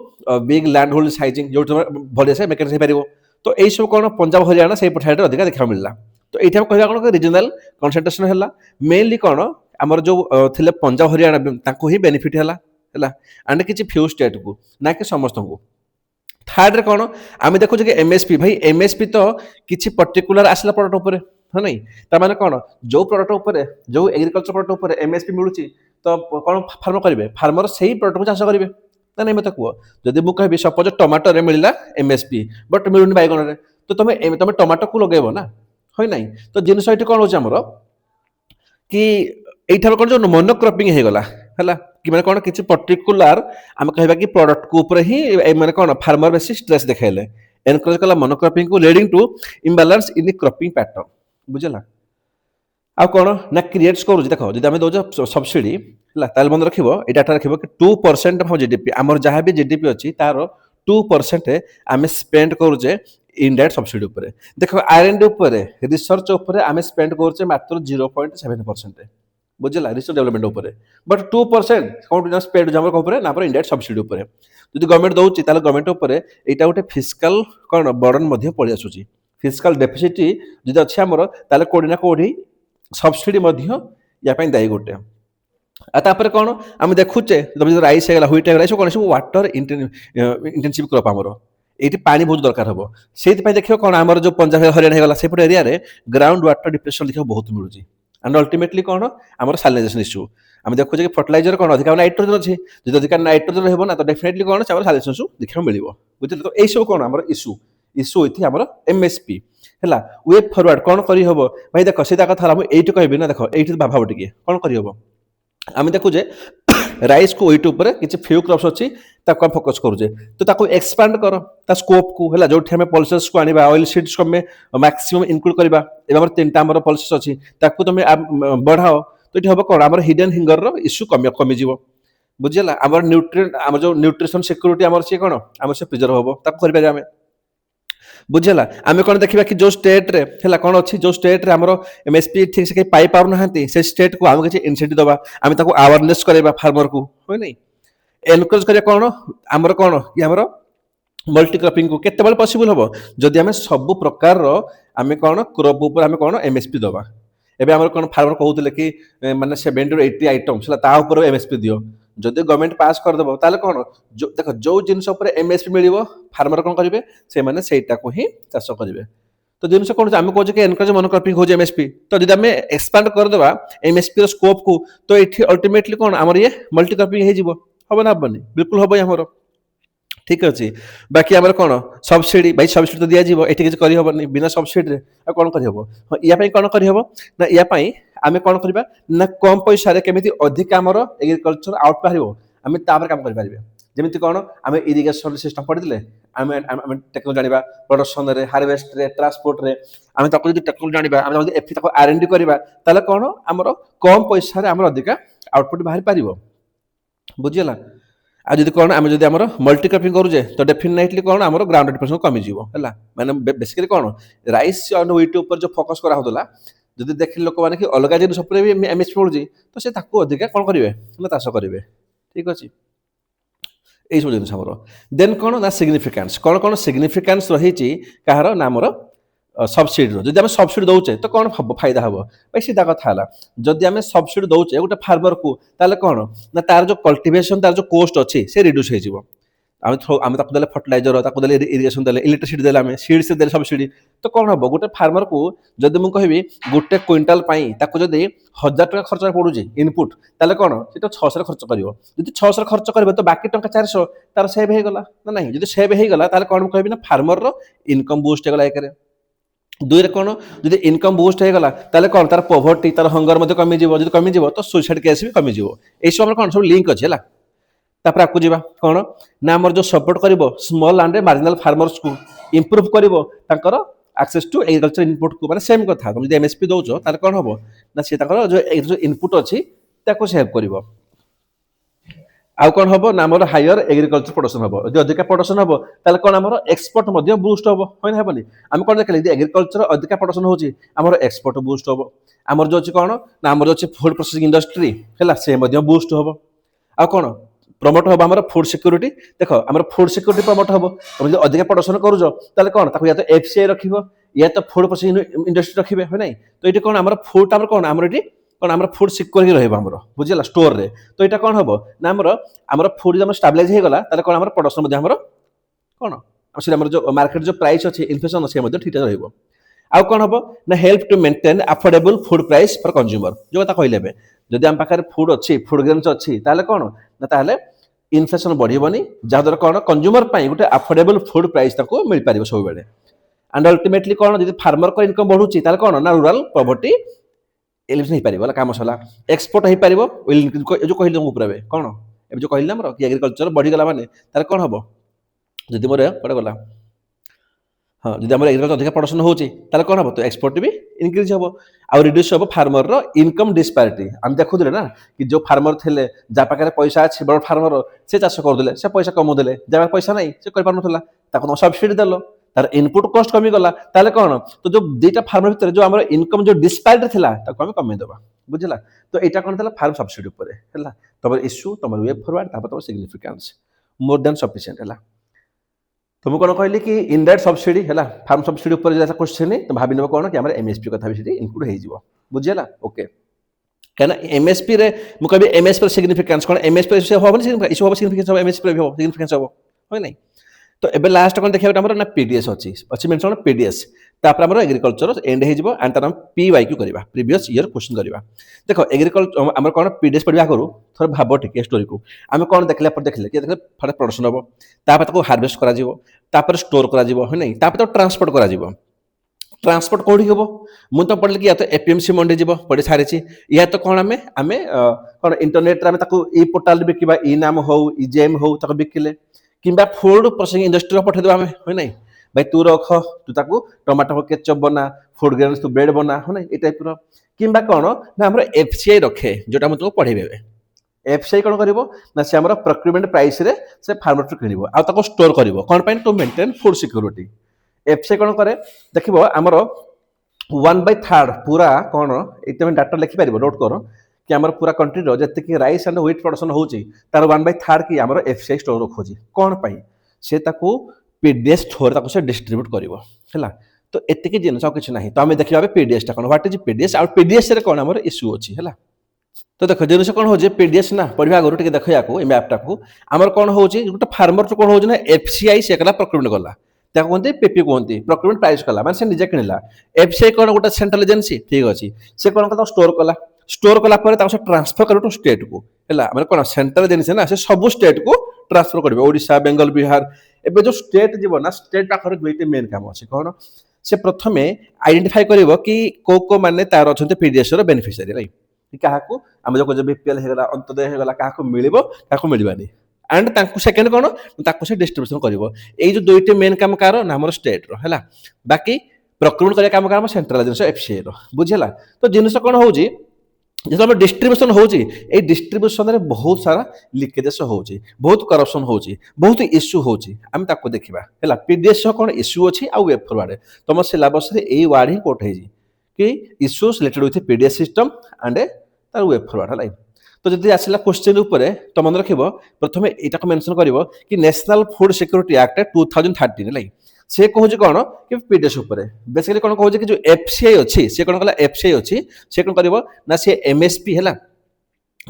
ବିଗ୍ ଲ୍ୟାଣ୍ଡ ହୋଲ୍ଡ ସାଇଜିଂ ଯୋଉଠି ଭଳିଆ ସେ ମେକାନିକ୍ସ ହେଇପାରିବ। ତ ଏଇସବୁ କ'ଣ ପଞ୍ଜାବ ହରିୟାଣା ସେଇପଟ ସାଇଡ଼ରେ ଅଧିକା ଦେଖିବାକୁ ମିଳିଲା। ତ ଏଇଠି ଆମେ କହିବା କ'ଣ ରିଜନାଲ କନସେଣ୍ଟ୍ରେସନ ହେଲା। ମେନଲି କ'ଣ ଆମର ଯେଉଁ ଥିଲେ ପଞ୍ଜାବ ହରିୟାଣା ତାଙ୍କୁ ହିଁ ବେନିଫିଟ୍ ହେଲା ହେଲା ଆଣ୍ଡ କିଛି ଫ୍ୟୁ ଷ୍ଟେଟ୍କୁ ନା କି ସମସ୍ତଙ୍କୁ। ଥାର୍ଡରେ କ'ଣ ଆମେ ଦେଖୁଛୁ କି ଏମଏସପି ଭାଇ ଏମଏସପି ତ କିଛି ପର୍ଟିକୁଲାର ଆସିଲା ପ୍ରଡକ୍ଟ ଉପରେ ହଁ ନାଇଁ। ତାମାନେ କ'ଣ ଯେଉଁ ପ୍ରଡକ୍ଟ ଉପରେ ଯେଉଁ ଏଗ୍ରିକଲଚର ପ୍ରଡକ୍ଟ ଉପରେ ଏମଏସପି ମିଳୁଛି ତ କ'ଣ ଫାର୍ମର କରିବେ, ଫାର୍ମର ସେଇ ପ୍ରଡକ୍ଟକୁ ଚାଷ କରିବେ ନା ନାଇଁ ମୋତେ କୁହ। ଯଦି ମୁଁ କହିବି ସପୋଜ ଟମାଟୋରେ ମିଳିଲା ଏମଏସପି ବଟ୍ ମିଳୁନି ବାଇଗଣରେ, ତ ତମେ ଟମାଟୋକୁ ଲଗେଇବ ନା হয় নাই। ତ ଜିନିଷ ଏଠି କ'ଣ ହେଉଛି ଆମର କି এইঠার କ'ଣ ଯେଉଁ ମନୋକ୍ରପିଂ ହେଇଗଲା ହେଲା କି ମାନେ କ'ଣ କିଛି ପର୍ଟିକୁଲାର ଆମେ କହିବା କି ପ୍ରଡକ୍ଟକୁ ଉପରେ ହିଁ ମାନେ କ'ଣ ଫାର୍ମର ବେଶୀ ଷ୍ଟ୍ରେସ୍ ଦେଖାଇଲେ, ଏନକରେଜ କଲା ମନୋକ୍ରପିଂକୁ leading to imbalance in cropping pattern. ବୁଝିଲା। ଆଉ କ'ଣ ନା କ୍ରିଏଟ୍ସ କରୁଛି ଦେଖ ଯଦି ଆମେ ଦେଉଛେ ସବସିଡି ହେଲା ତାହେଲେ ମନେ ରଖିବ ଏଇ ଡାଟା ରଖିବ କି 2% ଅଫ୍ ଜିଡିପି ଆମର ଯାହା ବି ଜିଡିପି ଅଛି ତାର 2% ଆମେ ସ୍ପେଣ୍ଡ କରୁଛେ ଇନଡାଇରେକ୍ଟ ସବସିଡି ଉପରେ। ଦେଖ R&D ଉପରେ ରିସର୍ଚ୍ଚ ଉପରେ ଆମେ ସ୍ପେଣ୍ଡ କରୁଛେ ମାତ୍ର 0.7%। ବୁଝିଲା ରିସର୍ଚ୍ଚ ଡେଭଲପମେଣ୍ଟ ଉପରେ ବଟ୍ 2% କ'ଣ ସ୍ପେଣ୍ଡ ଆମର ଉପରେ ନା ଆମର ଇନଡାଇରେକ୍ଟ ସବସିଡି ଉପରେ। ଯଦି ଗଭର୍ଣ୍ଣମେଣ୍ଟ ଦେଉଛି ତାହେଲେ ଗଭର୍ଣ୍ଣମେଣ୍ଟ ଉପରେ ଏଇଟା ଗୋଟେ ଫିସ୍କାଲ କ'ଣ ବର୍ଡନ ମଧ୍ୟ ପଳେଇ ଆସୁଛି। ଫିସ୍କାଲ ଡେଫିସିଟ୍ ଯଦି ଅଛି ଆମର ତାହେଲେ କୋଉଠି ନା କୋଉଠି ସବସିଡି ମଧ୍ୟ ୟା ପାଇଁ ଦାୟୀ ଗୋଟେ। ଆଉ ତାପରେ କ'ଣ ଆମେ ଦେଖୁଛେ ତମେ ଯଦି ରାଇସ୍ ହେଇଗଲା ହ୍ୱିଟ୍ ହେଇଗଲା ଏସବୁ କ'ଣ ସବୁ ୱାଟର ଇଣ୍ଟେନ୍ସିଭ୍ କ୍ରପ୍ ଆମର ଏଇଠି ପାଣି ବହୁତ ଦରକାର ହେବ। ସେଇଥିପାଇଁ ଦେଖିବ କ'ଣ ଆମର ଯେଉଁ ପଞ୍ଜାବ ହରିୟାଣା ହେଇଗଲା ସେପଟ ଏରିଆରେ ଗ୍ରାଉଣ୍ଡ ୱାଟର ଡିପ୍ରେସନ୍ ଦେଖିବାକୁ ବହୁତ ମିଳୁଛି। ଆଣ୍ଡ ଅଲ୍ଟିମେଟଲି କ'ଣ ଆମର ସାଲିନେସନ୍ ଇସ୍ୟୁ ଆମେ ଦେଖୁଛେ କି ଫର୍ଟିଲାଇଜର କ'ଣ ଅଧିକା ନାଇଟ୍ରୋଜେନ୍ ଅଛି, ଯଦି ଅଧିକା ନାଇଟ୍ରୋଜେନ୍ ରହିବ ନା ତ ଡେଫିନେଟଲି କ'ଣ ଆମର ସାଲିନେସନ୍ ଇସ୍ୟୁ ଦେଖିବାକୁ ମିଳିବ। ବୁଝିଲେ। ତ ଏଇସବୁ କ'ଣ ଆମର ଇସ୍ୟୁ ଏଇଠି ଆମର ଏମଏସପି ହେଲା। ୱେ ଫରୱାର୍ଡ କ'ଣ କରିହେବ ଭାଇ ଦେଖ ସେଇଟା କଥା ହେଲା ମୁଁ ଏଇଠି କହିବି ନା ଦେଖ ଏଇଠି ଭାବ ଟିକେ କ'ଣ କରିହେବ। ଆମେ ଦେଖୁଛେ राइस को व्हीट ऊपर किसी फ्यू क्रॉप्स अच्छी ताको हम फोकस करूचे तो ताको एक्सपांड कर ता स्कोप को हला जोठी हमें पल्सेस को आनिबा ऑयल सीड्स को हमें मैक्सिमम इंक्लूड करबा एबा हमर तीनटा हमर पल्सेस अछि ताको तुम बढ़ाओ तो ये हम कौन आम हिडन हिंगर इश्यू कमिज बुझीला आम न्यूट्रिएंट आम जो न्यूट्रिशन सिक्योरिटी आम सी कौन आम से प्रिजर्व हम ताको कर आम बुझीला आम कौन देखा कि जो स्टेट रे है कौन अच्छी जो स्टेट रे हमरो एमएसपी ठीक से पाई पारु नाहंती से स्टेट को आम किसी इनसेंटिव दबा आम ताको अवेयरनेस करबा फार्मर को होय नै एनकरेज करिया कौन आमर कौन कि आमर मल्टी क्रॉपिंग को केते बेल पॉसिबल हबो जदि आम सब प्रकार रो आम कौन क्रॉप ऊपर आम कौन एमएसपी दबा एबे हमर कोन फार्मर कहउतले कि माने 70 टू 80 आइटम छला ता ऊपर एमएसपी दियो जदि गवर्नमेंट पास कर दबो ताले कोन जो देखो जो जिंस ऊपर एमएसपी मिलिबो फार्मर कोन करिवे से माने सेटा को ही चाष करिवे तो जिंस कोन हम कहू कि एनकरेज मोनोक्रॉपिंग हो जे एमएसपी तो जदि हम एक्सपांड कर दबा एमएसपी रो स्कोप को तो एठी अल्टीमेटली कोन हमर ये मल्टी क्रॉपिंग हे जिवो हबो ना हबनी बिल्कुल हबो हमर ठीक अच्छे बाकी आम कौन सब्सिडी भाई सब्सिडी तो दिया जीवो एठी किछ करि हबनी बिना सब्सिडी रे आ कोन करि हबो या पई कोन करि हबो ना या पई आमे कोन करबा ना कम पैसा रे केमिति अधिक हमर एग्रीकल्चर आउट पारिबो आमे तापर काम करि पारिबे जेमिति कोन आमे इरिगेशन सिस्टम पढि दिले आमे आमे टेक्नोलॉजी जानिबा प्रोडक्शन रे हार्वेस्ट रे ट्रांसपोर्ट रे आमे ताको जदि टेक्नोलॉजी जानिबा आमे जदि एफी ताको आरएनडी करबा ताले कोन हमर कम पैसा रे हमर अधिक आउटपुट बाहर पारिबो बुझियला आ जदि कोन आमे जदि हमर मल्टी क्रॉपिंग करूजे तो डेफिनेटली कोन हमर ग्राउंड डिप्रेशन कमी जीवो हला माने बेसिकली कोन राइस और व्हीट ऊपर जो फोकस करा होतला जदि देखि लोक माने कि अलगा जिन सपरे भी एमएसपी पडुजी तो से ताको अधिक कोन करिवे ना चाष करिवे ठीक अछि एई सब जिन हमर देन कोन ना सिग्निफिकेंस कोन सिग्निफिकेंस रहिची काहर ना हमर सब्सिडी रो जदि हम सब्सिडी दउचे तो कोन फायदा हबो भाई सीधा कथा हला जदि हम सब्सिडी दउचे गोटे फार्मर को ताले कोन ना तार जो कल्टीवेशन तार जो कॉस्ट अछि से रिड्यूस हे जिवो आम ताको देले फर्टिलाइजर ताको देले इरिगेशन देले इलेक्ट्रिसिटी देले आम सीड से देले सब्सिडी तो कोन हबो गोटे फार्मर को जदि मु कहबी गोटे क्विंटल पई ताको जदि 1000 टका खर्च पडुजी इनपुट ताले कोन सेटा 600 खर्च करिवो जदि 600 खर्च करबे तो बाकी टका 400 तार सेव हे गला ना नहीं जदि सेव हे गला ताले कोन कहबी ना फार्मर रो इनकम बूस्ट हे गला एकरे दुई रे कोन जदि इनकम बूस्ट हे गला ताले कोन तार पॉवर्टी तार हंगर मध्ये कमी जीवो जदि कमी जीवो तो सुसाइड केस भी कमी जीवो ए सब कोन सब लिंक अछि हला तापर आकु जीवा कोन ना हमर जो सपोर्ट करिवो स्मॉल एंड मार्जिनल फार्मर्स को इंप्रूव करिवो ताकर एक्सेस टू एग्रीकल्चर इनपुट को माने सेम कथा तुम जदि एमएसपी दोचो ताले कोन हबो ना से ताकर जो इनपुट अछि ताको सेव करिवो आउ कोन हबो ना हमर हायर एग्रीकल्चर प्रोडक्शन हबो जदि अधिक प्रोडक्शन हबो ताले कोन हमर एक्सपोर्ट मध्ये बूस्ट हबो होय ना हबनी हम कोन देखले जदि एग्रीकल्चर अधिक प्रोडक्शन होची हमर एक्सपोर्ट बूस्ट हबो हमर जो अछि कोन ना हमर जो अछि फूड प्रोसेसिंग इंडस्ट्री हैला से मध्ये बूस्ट हबो आ कोन प्रमोट हबो हमर फूड सिक्योरिटी देखो हमर फूड सिक्योरिटी प्रमोट हबो तुम जदि अधिक प्रोडक्शन करूजो ताले कोन ताको या तो एफसीआई रखिबो या तो फूड प्रोसेसिंग इंडस्ट्री रखिबे होय नै तो एटी कोन हमर फूड हमर कोन हमर एटी कोन हमर फूड सिक्योर ही रहबो हमर बुझिला स्टोर रे तो एटा कोन हबो ना हमर फूड हमर स्टेबलाइज हे गला ताले कोन हमर प्रोडक्शन मध्ये हमर कोन असले हमर जो मार्केट जो प्राइस अछि इन्फ्लेशन अछि मध्ये ठीक रहबो आउ कोन हबो ना help to maintain affordable food price for consumer जो कथा कहले बे जदि हम पाखरे फूड अछि फूड ग्रेन्स अछि ताले कोन ना ताले इन्फ्लेशन बढ़िबनी जादर कोन कंज्यूमर पई गुटे अफोर्डेबल फूड प्राइस ताको मिल पारिबो सब बेले एंड अल्टीमेटली कोन जदि फार्मर को इनकम बढ़ुची ताले कोन ना रूरल पॉवर्टी एलिमिनेट हो पारिबो काम सला एक्सपोर्ट हो पारिबो जो कहले तुम ऊपर कोन ए जो कहले हमर कि एग्रीकल्चर बढ़ी गला माने ताले कोन हबो जदि मोर पड़े गला हां जदि हमर एग्रीकल्चर अधिक प्रोडक्शन होची ताले कोन हबो तो एक्सपोर्ट भी इंक्रीज हबो आ रिड्यूस हबो फार्मर रो इनकम डिस्पैरिटी हम देखु दिले ना कि जो फार्मर थिले जा पाखरे पैसा अछि बड़ फार्मर से चाष कर दिले से पैसा कम दिले जा पैसा नहीं से कर पारनथला ताको सब्सिडी देलो तार इनपुट कॉस्ट कमी गला ताले कोन तो जो दुईटा फार्मर भीतर जो हमर इनकम जो डिस्पैरिटी थिला ताको हम कमी देबा बुझला तो एटा कोन थिला फार्म सब्सिडी ऊपर हैला तबर इश्यू तबर वे फॉरवर्ड तापर तबर सिग्निफिकेंस मोर देन सफिशिएंट हैला तुम कोन कहली कि इनडायरेक्ट सब्सिडी हैला फार्म सब्सिडी ऊपर जैसा क्वेश्चन है तो भाबी नबो कोन कि हमर एमएसपी कथा भी सेठी इंक्लूड हे जिवो बुझियला ओके कहना एमएसपी रे मु कहबी एमएसपी पर सिग्निफिकेंस कोन एमएसपी से होबनी सिग्निफिकेंस होबो सिग्निफिकेंस होबो एमएसपी रे होबो सिग्निफिकेंस होबो होय नै तो एबे लास्ट कोन देखिया हमर ना पीडीएस अछि मेंशन पीडीएस तापर हमर एग्रीकल्चर एंड हे जिवो एंड हम पीवाईक्यू करबा प्रीवियस ईयर क्वेश्चन करबा देखो एग्रीकल्चर हमर कोन पीडीएस पढिबा करू थोर भाबो ठीक स्टोरी को हम कोन देखले पर देखले कि देखले फटे प्रोडक्शन होबो तापर ताको हार्वेस्ट करा जिवो तापर स्टोर करा जिवो है नै तापर तो ट्रांसपोर्ट करा जिवो ट्रांसपोर्ट कौटी हम मुझे तो पढ़ी कि या तो एपीएमसी मंडी जीव पढ़ी सारी या तो कौन आम आम कौन इंटरनेट ई पोर्टाल बिकवा ई नाम हो जेम हो बिकिले कि फूड प्रोसेसिंग इंडस्ट्री पठेदेव आम है ना भाई तू रख तू ताको टमाटो केचप बना फूड ग्रेन्स तू ब्रेड बना है ना ये टाइप कि कौन ना आम एफसीआई रखे जोटा मुझे तुमको पढ़ेबे एफसीआई कौन कर से आम प्रोक्यूरमेंट प्राइस रे से फार्मर किणव आउ स्टोर कर कौन to maintain food security FCI कौन करे देख आमर 1/3 पूरा कौन ये डाटा लिखिपार नोट कर कि आम पूरा कंट्री जी राइस एंड व्हीट प्रोडक्शन होची तार 1/3 कि आम एफसीआई स्टोर रखुची कौन पाई से ताकू पीडीएस थ्रो से डिस्ट्रीब्यूट कर तो एतिक जिन कि ना तो आम देखा पीडीएस टा कौन व्हाट इज पीडीएस आउ पीडीएस रे कौन आम इश्यू अच्छी है तो देख जिन कौन हो पीडीएस ना पढ़ा आगुरी टे देखा मैपटा को आमर कौन हो गोटे फार्मर कौन हो एफसीआई से कला प्रोक्यूरमेंट गला कहते पीपी कहते प्रोक्यूरमेंट प्राइस कला मैंने से निजे किणला एफसीआई कौन गोटे सेंट्रल एजेंसी ठीक अच्छे से कौन कला स्टोर कला ट्रांसफर कर टू स्टेट को है कौन सेंट्रल एजेंसी ना से सब स्टेट को ट्रांसफर करेंगे ओडिशा बेंगल बिहार एवं जो स्टेट जीव ना स्टेट पाखे दुईट मेन काम अच्छे कौन से प्रथम आइडेंटिफाई कर कि को मैंने तार अच्छा पीडीएस बेनिफिशियरी राइट क्या आम जो बीपीएल होगा अंत्योदय होगा क्या मिल क्या मिलवानी एंड सेकेंड कौन से डिस्ट्रीब्यूशन कर जो दुईट मेन काम कार ना आम स्टेट है बाकी प्रोक्यूरमेंट करने काम काम सेंट्रल एजेंसी एफसीआई बुझेगा तो जिन कौन हो जो आम डिस्ट्रीब्यूशन हो डिस्ट्रीब्यूशन में बहुत सारा लिकेजेस हो बहुत करप्शन हो बहुत इश्यू हो देखा है पीडीएस कौन इश्यू अच्छी आउ वेब फॉरवर्ड तुम सिलेबस यही वार्ड ही कोट है कि issues related with PDS system and तार वेब फॉरवर्ड है तो जब आसला क्वेश्चन उपर तो मन रख प्रथम यहाँ मेंशन कर कि नेशनल फूड सिक्योरिटी एक्ट 2013 है से कहूँ कौन कि पीडीएस बेसिकली कौन कहूँ कि जो एफसीआई अच्छी से कौन कला एफसीआई अच्छी से कौन कर ना सी एमएसपी है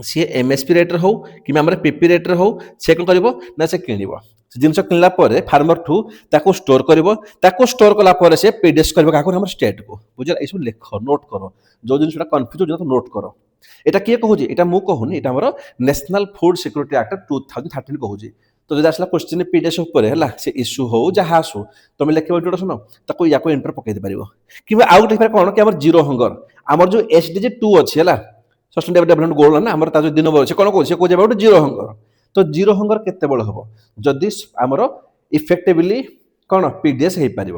सी एमएसपी रेट हो कि पीपी रेट हो से कौन कर ना से किण जिन किणला फार्मर ठू ताको स्टोर कर स्टोर कला से पीडीएस कर स्टेट को बुझे ये सब लिख नोट कर जो जिन कन्फ्यूज हो नोट कर এটা কিଏ কହୁଛି এটা ମୁଁ କହୁନି এটা ଆମର ନ୍ୟାସନାଲ ଫୁଡ ସିକ୍ୟୁରିଟି ଆକ୍ଟ 2013 କହୁଛି ତ ଯଦି ଆସିଲା କ୍ୱେଶ୍ଚିନ୍ ପିଡିଏସ୍ ଉପରେ ହେଲା ସେ ଇସ୍ୟୁ ହଉ ଯାହା ଆସୁ ତମେ ଲେଖିବ ଇଣ୍ଟ୍ରୋଡକ୍ସନ ତାକୁ ୟାକୁ ଏଣ୍ଟର ପକେଇ ଦେଇ ପାରିବ କିମ୍ବା ଆଉ ଗୋଟେ ହେଇପାରେ କ'ଣ କି ଆମର ଜିରୋ ହଙ୍ଗର ଆମର ଯୋଉ ଏସଡିଜି 2 ଅଛି ହେଲା ସଷ୍ଟେନେବଲ ଡେଭଲପମେଣ୍ଟ ଗୋଲ ନା ଆମର ତା ଯୋଉ ଦିନ ଅଛି କ'ଣ କହୁଛି କହୁଛି ଗୋଟେ ଜିରୋ ହଙ୍ଗର ତ ଜିରୋ ହଙ୍ଗର କେତେବେଳେ ହବ ଯଦି ଆମର ଇଫେକ୍ଟିଭଲି କ'ଣ ପିଡିଏସ୍ ହେଇପାରିବ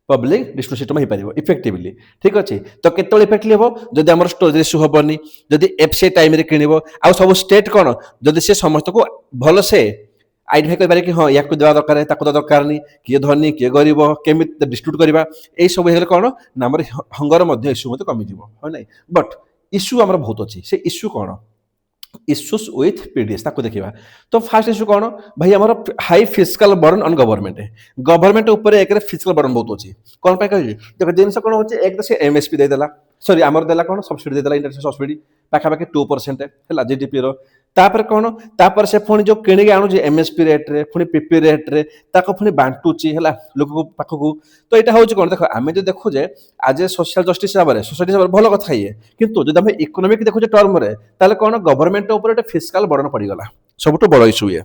पब्लिक डिस्ट्रीब्यूशन सिस्टम हो पार इफेक्टिवली ठीक अच्छे तो केत इफेक्टली हम जब आम स्टोरेज इश्यू हेनी जदि एफसीआई टाइम किणव आउ सब स्टेट कौन जदि से समस्त को भल से आइडेंटिफाई कर हाँ या देवा दरकार ताको दरकार नहीं किए धनी किए गरीब केमी डिस्ट्रीब्यूट करवा यही सब हो कौन ना आम हंगर इश्यू कमिज है ना बट इश्यू आम बहुत अच्छी से इश्यू कौन इश्यूज विथ पीडीएस ताको देखा तो फास्ट इश्यू कौन भाई आम high physical burden on government ऊपर एक फिजिकल बर्डन बहुत अच्छी कौन कह देख जिन कौन हो एक तो एमएसपी देदेला सॉरी आमर देला कौन सब्सिडी देदेला इंडस्ट्री सब्सिडी पाखापाखि 2% है जीडीपी तापर कौन तापर से पुणी जो किणिक आणुचे एमएसपी रेट्रे पुणी पीपी रेट्रे ताको पुणी बांटुची है लोक पाखक तो यहाँ हूँ कौन देख आम जो देखुचे आज ए सोशल जस्टिस हिसाब से सोसाइटी हिसाब से भल कथा ये किंतु जो आम इकोनोमिक देखुचे टर्म रे ताले कौन गवर्नमेंट ऊपर एक फिजिकल बर्डन पड़गला सबुठ बड़ इश्यू ये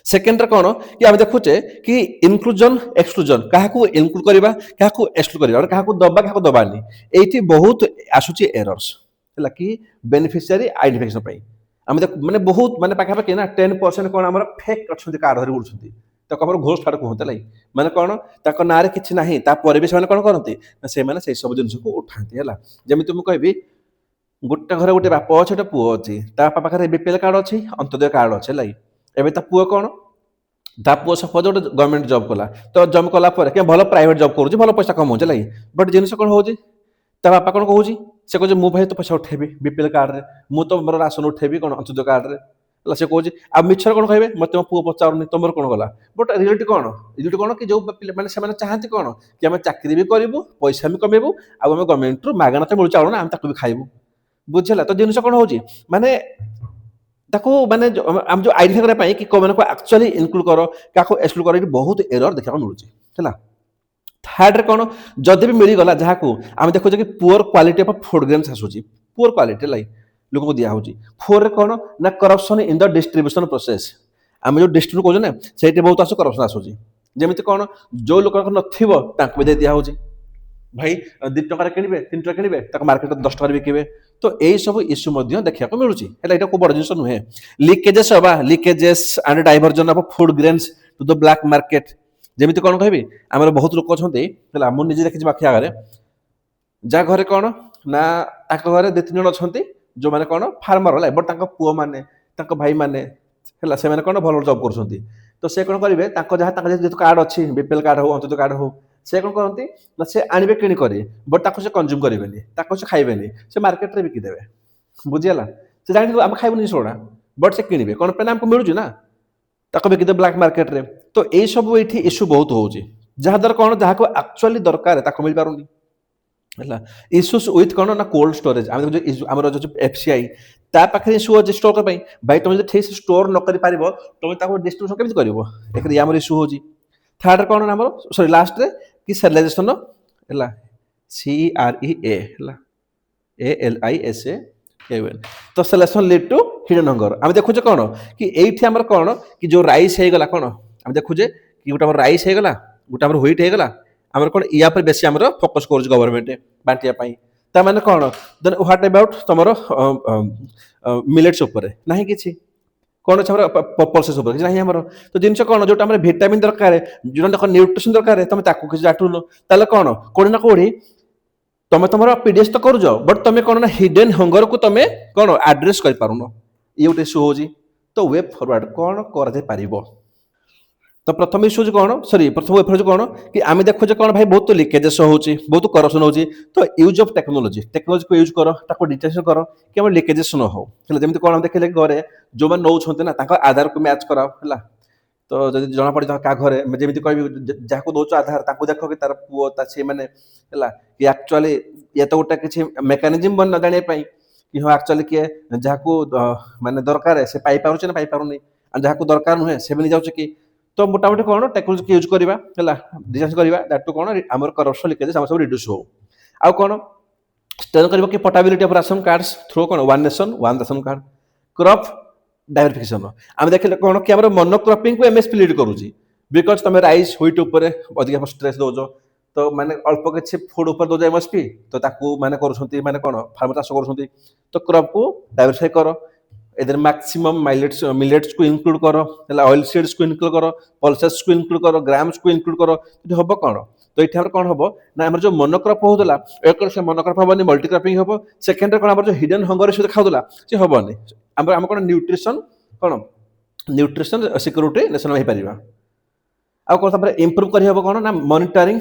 सेकेंड कौन कि आम देखुचे कि इनक्लूजन एक्सक्लूजन क्या इनक्लूड करवा क्या एक्सक्लूड करवा क्या दबा क्या दबानी ये बहुत आसूची एरर्स है कि बेनिफिशियरी आइडेंटिफिकेशन आम मैंने बहुत मैंने पाखापाखि ना 10% कौन आम फेक अच्छा कार्ड धरी उड़ुंट तो कम घोष कार्ड कहते लाई मैंने कौन तक ना कि ना तापर भी से कौन करती से सब जिन को उठाती है जमी मुझे कहबी गोटे घर गोटे बाप अच्छे गोटे पुओ अच्छी पाखे बीपीएल कार्ड अच्छी अंत्योदय कार्ड अच्छे लाई एवं ता पुओ कौन ता पुओ सपोज गोटे गवर्नमेंट जॉब कला तो जॉब कला भल प्राइवेट जॉब करुँच भल पैसा कमाऊे लाई बट जिन कौन हो बापा कौन कहूँ से कहे मु भाई तो पैसा उठेबी बीपीएल कार्ड रे मु तो मोर राशन उठेबी कौन अंत्योदय कार्ड रे से कहूँ आ मिछर कौन कहे मत मो पुओ पचारूनी तुम कौन गला बट रियलिटी कौन कि जो मैंने चाहती कौन कि आम चाकरी भी करूँ पैसा भी कमेबू आम गवर्नमेंट रू मागणा तो मिलू चाउल आम ताकू भी खाइबू बुझेगा तो जिन कौन हो माने माने आम जो आइडेंटिफाई करने कि कौन एक्चुअली इनक्लूड कर क्या एक्सक्लूड कर बहुत एरर देखा मिलूँ है थर्ड कौन जदि भी मिलगला जहाँ को आम देखो कि poor quality of food grains आसूची पुअर क्वालिटी लाई लोक को दिया होची फोर कौन ना corruption in the distribution process आम जो डिस्ट्रीब्यूट कहते से बहुत आसू करप्शन आसूची जमी कौन जो लोक नथिबो तांको भी दे दिया होची ଭାଇ 2 ଟଙ୍କାରେ କିଣିବେ 3 ଟଙ୍କା କିଣିବେ ତାକୁ ମାର୍କେଟରେ 10 ଟଙ୍କାରେ ବିକିବେ। ତ ଏଇ ସବୁ ଇସ୍ୟୁ ମଧ୍ୟ ଦେଖିବାକୁ ମିଳୁଛି ହେଲା। ଏଇଟା କୋଉ ବଡ଼ ଜିନିଷ ନୁହେଁ। ଲିକେଜେସ୍ ହବା leakages and diversion of food grains to the black market. ଯେମିତି କ'ଣ କହିବି, ଆମର ବହୁତ ଲୋକ ଅଛନ୍ତି ହେଲା, ମୁଁ ନିଜେ ଦେଖିଛି ଆଖି ଆଗରେ, ଯାହା ଘରେ କ'ଣ ନା ତାଙ୍କ ଘରେ 2-3 ଜଣ ଅଛନ୍ତି ଯୋଉମାନେ କ'ଣ ଫାର୍ମର ହେଲା, ବଟ୍ ତାଙ୍କ ପୁଅମାନେ ତାଙ୍କ ଭାଇମାନେ ହେଲା ସେମାନେ କ'ଣ ଭଲ ଜବ୍ କରୁଛନ୍ତି। ତ ସେ କ'ଣ କରିବେ, ତାଙ୍କ ଯେହେତୁ କାର୍ଡ ଅଛି, ବିପିଏଲ୍ କାର୍ଡ ହଉ ଅନ୍ତୋଦୟ କାର୍ଡ ହଉ, ସେ କ'ଣ କରନ୍ତି ନା ସେ ଆଣିବେ କିଣି କରି, ବଟ୍ ତାକୁ ସେ କନଜ୍ୟୁମ୍ କରିବେନି, ତାକୁ ସେ ଖାଇବେନି, ସେ ମାର୍କେଟରେ ବିକିଦେବେ। ବୁଝିହେଲା। ସେ ଜାଣିଥିବ ଆମେ ଖାଇବୁନି ସେଗୁଡ଼ା, ବଟ୍ ସେ କିଣିବେ କ'ଣ ପାଇଁ ନା ଆମକୁ ମିଳୁଛି ନା, ତାକୁ ବିକିଦେବେ ବ୍ଲାକ୍ ମାର୍କେଟରେ। ତ ଏଇ ସବୁ ଏଇଠି ଇସ୍ୟୁ ବହୁତ ହଉଛି, ଯାହାଦ୍ୱାରା କ'ଣ ଯାହାକୁ ଆକ୍ଚୁଆଲି ଦରକାର ତାକୁ ମିଳିପାରୁନି ହେଲା। ଇସ୍ୟୁସ୍ ୱିଥ୍ କ'ଣ ନା କୋଲ୍ଡ ଷ୍ଟୋରେଜ। ଆମେ ଦେଖୁଛୁ ଆମର ଯୋଉ ଏଫସିଆଇ ତା ପାଖରେ ଇସ୍ୟୁ ଅଛି ଷ୍ଟୋର ପାଇଁ। ଭାଇ ତମେ ଯଦି ଠିକ୍ ଷ୍ଟୋର ନ କରିପାରିବ ତମେ ତାକୁ ଡିଷ୍ଟ୍ରିବ୍ୟୁସନ କେମିତି କରିବ? ଏକରେ ଆମର ଇସ୍ୟୁ ହଉଛି। ଥାର୍ଡରେ କ'ଣ ନା ଆମର ସରି ଲାଷ୍ଟରେ କି ସେରିଲାଇଜେସନ ହେଲା, CREA ହେଲା, ALISA ଏୱେନ୍। ତ selection lead two hidden hunger. ଆମେ ଦେଖୁଛେ କ'ଣ କି ଏଇଠି ଆମର କ'ଣ କି ଯୋଉ ରାଇସ୍ ହେଇଗଲା, କ'ଣ ଆମେ ଦେଖୁଛେ କି ଗୋଟେ ଆମର ରାଇସ୍ ହେଇଗଲା, ଗୋଟେ ଆମର ହ୍ୱିଟ୍ ହେଇଗଲା, ଆମର କ'ଣ ୟା ଉପରେ ବେଶୀ ଆମର ଫୋକସ୍ କରୁଛି ଗଭର୍ଣ୍ଣମେଣ୍ଟ ବାଣ୍ଟିବା ପାଇଁ। ତା ମାନେ କ'ଣ ଦେନ୍ ହ୍ୱାଟ୍ ଆବାଉଟ୍ ତମର ମିଲେଟ୍ସ ଉପରେ ନାହିଁ କିଛି, କ'ଣ ଅଛି ଆମର ପଲ୍ସେସ୍ ଉପରେ କିଛି ନାହିଁ ଆମର। ତ ଜିନିଷ କ'ଣ ଯୋଉଟା ଆମର ଭିଟାମିନ୍ ଦରକାର, ଯୋଉଟା ଦେଖ ନ୍ୟୁଟ୍ରିସନ୍ ଦରକାର, ତମେ ତାକୁ କିଛି ଜାଟୁନ, ତାହେଲେ କ'ଣ କୋଉଠି ନା କୋଉଠି ତମେ ତମର ପିଡିଏସ୍ ତ କରୁଛ, ବଟ୍ ତମେ କ'ଣ ନା ହିଡେନ୍ ହଙ୍ଗରକୁ ତମେ କ'ଣ ଆଡ୍ରେସ୍ କରିପାରୁନ। ଇଏ ଗୋଟେ ଇସ୍ୟୁ ହଉଛି। ତ ୱେ ଫରୱାର୍ଡ କ'ଣ କରାଯାଇପାରିବ? ତ ପ୍ରଥମ ଇସ୍ୟୁ ହଉଛି କ'ଣ, ସରି ପ୍ରଥମ ୱେ ହଉଛି କ'ଣ କି ଆମେ ଦେଖୁଛେ କ'ଣ ଭାଇ ବହୁତ ଲିକେଜେସ୍ ହେଉଛି, ବହୁତ କରପ୍ସନ୍ ହେଉଛି। ତ ୟୁଜ୍ ଅଫ୍ ଟେକ୍ନୋଲୋଜିକୁ ୟୁଜ୍ କର, ତାକୁ ଡିଟେକ୍ସନ କର କି ଆମର ଲିକେଜେସ୍ ନ ହଉ ହେଲା। ଯେମିତି କ'ଣ ଆମେ ଦେଖିଲେ ଘରେ ଯୋଉମାନେ ନେଉଛନ୍ତି ନା ତାଙ୍କ ଆଧାରକୁ ମ୍ୟାଚ୍ କରାଅ ହେଲା। ତ ଯଦି ଜଣାପଡ଼ି କାହା ଘରେ, ଯେମିତି କହିବି ଯାହାକୁ ଦଉଛ ଆଧାର ତାଙ୍କୁ ଦେଖ କି ତାର ପୁଅ ତା ସେମାନେ ହେଲା କି ଆକ୍ଚୁଆଲି ଇଏ ତ ଗୋଟେ କିଛି ମେକାନିଜିମ୍ ବନା ଜାଣିବା ପାଇଁ କି ହଁ ଆକ୍ଚୁଆଲି କିଏ ଯାହାକୁ ମାନେ ଦରକାର ସେ ପାଇପାରୁଛି ନା ପାଇପାରୁନି, ଆଉ ଯାହାକୁ ଦରକାର ନୁହେଁ ସେ ବି ନେଇଯାଉଛି କି। ତ ମୋଟାମୋଟି କ'ଣ ଟେକ୍ନୋଲୋଜି ୟୁଜ୍ କରିବା ହେଲା, ଡିଜାଇନ୍ କରିବା, ଦ୍ୟାଟ୍ ଟୁ କ'ଣ ଆମର କରପ୍ସନ୍ ଲିକେଜେସ୍ ଆମର ସବୁ ରିଡ୍ୟୁସ୍ ହଉ। ଆଉ କ'ଣ ଷ୍ଟେନ୍ କରିବ କି portability of ration cards through କ'ଣ one nation one ration card. Crop diversification ଆମେ ଦେଖିଲେ କ'ଣ କି ଆମର ମନୋକ୍ରପିଂକୁ ଏମ୍ଏସ୍ପି ଲିଡ୍ କରୁଛି। ବିକଜ ତମେ ରାଇସ୍ ହ୍ୱିଟ୍ ଉପରେ ଅଧିକା ଷ୍ଟ୍ରେସ୍ ଦଉଛ, ତ ମାନେ ଅଳ୍ପ କିଛି ଫୁଡ୍ ଉପରେ ଦଉଛ ଏମ୍ଏସ୍ପି, ତ ତାକୁ ମାନେ କରୁଛନ୍ତି ମାନେ କ'ଣ ଫାର୍ମର ଚାଷ କରୁଛନ୍ତି। ତ କ୍ରପକୁ ଡାଇଭରସିଫାଇ କର, ଏଥିରେ ମାକ୍ସିମମ୍ ମିଲେଟ୍ସକୁ ଇନକ୍ଲୁଡ୍ କର ହେଲା, ଅଏଲ୍ ସିଡ୍ସକୁ ଇନକ୍ଲୁଡ୍ କର, ପଲ୍ସେସ୍କୁ ଇନକ୍ଲୁଡ୍ କର, ଗ୍ରାମ୍ସକୁ ଇନକ୍ଲୁଡ୍ କର। ଏଠି ହବ କ'ଣ, ତ ଏଠି ଆମର କ'ଣ ହବ ନା ଆମର ଯୋଉ ମନୋକ୍ରପ ହଉଥିଲା ଏକରେ ସେ ମନୋକ୍ରପ ହବନି, ମଲ୍ଟିକ୍ରପିଂ ହବ। ସେକେଣ୍ଡରେ କ'ଣ ଆମର ଯୋଉ ହିଡେନ୍ ହଙ୍ଗର ଇସ୍ୟୁ ଦେଖାଉଥିଲା ସେ ହବନି। ଆମ କ'ଣ ନ୍ୟୁଟ୍ରିସନ୍ ସିକ୍ୟୁରିଟି ନ୍ୟାସନାଲ୍ ହେଇପାରିବା। ଆଉ କ'ଣ ତାପରେ ଇମ୍ପ୍ରୁଭ୍ କରିହେବ କ'ଣ ନା ମନିଟରିଂ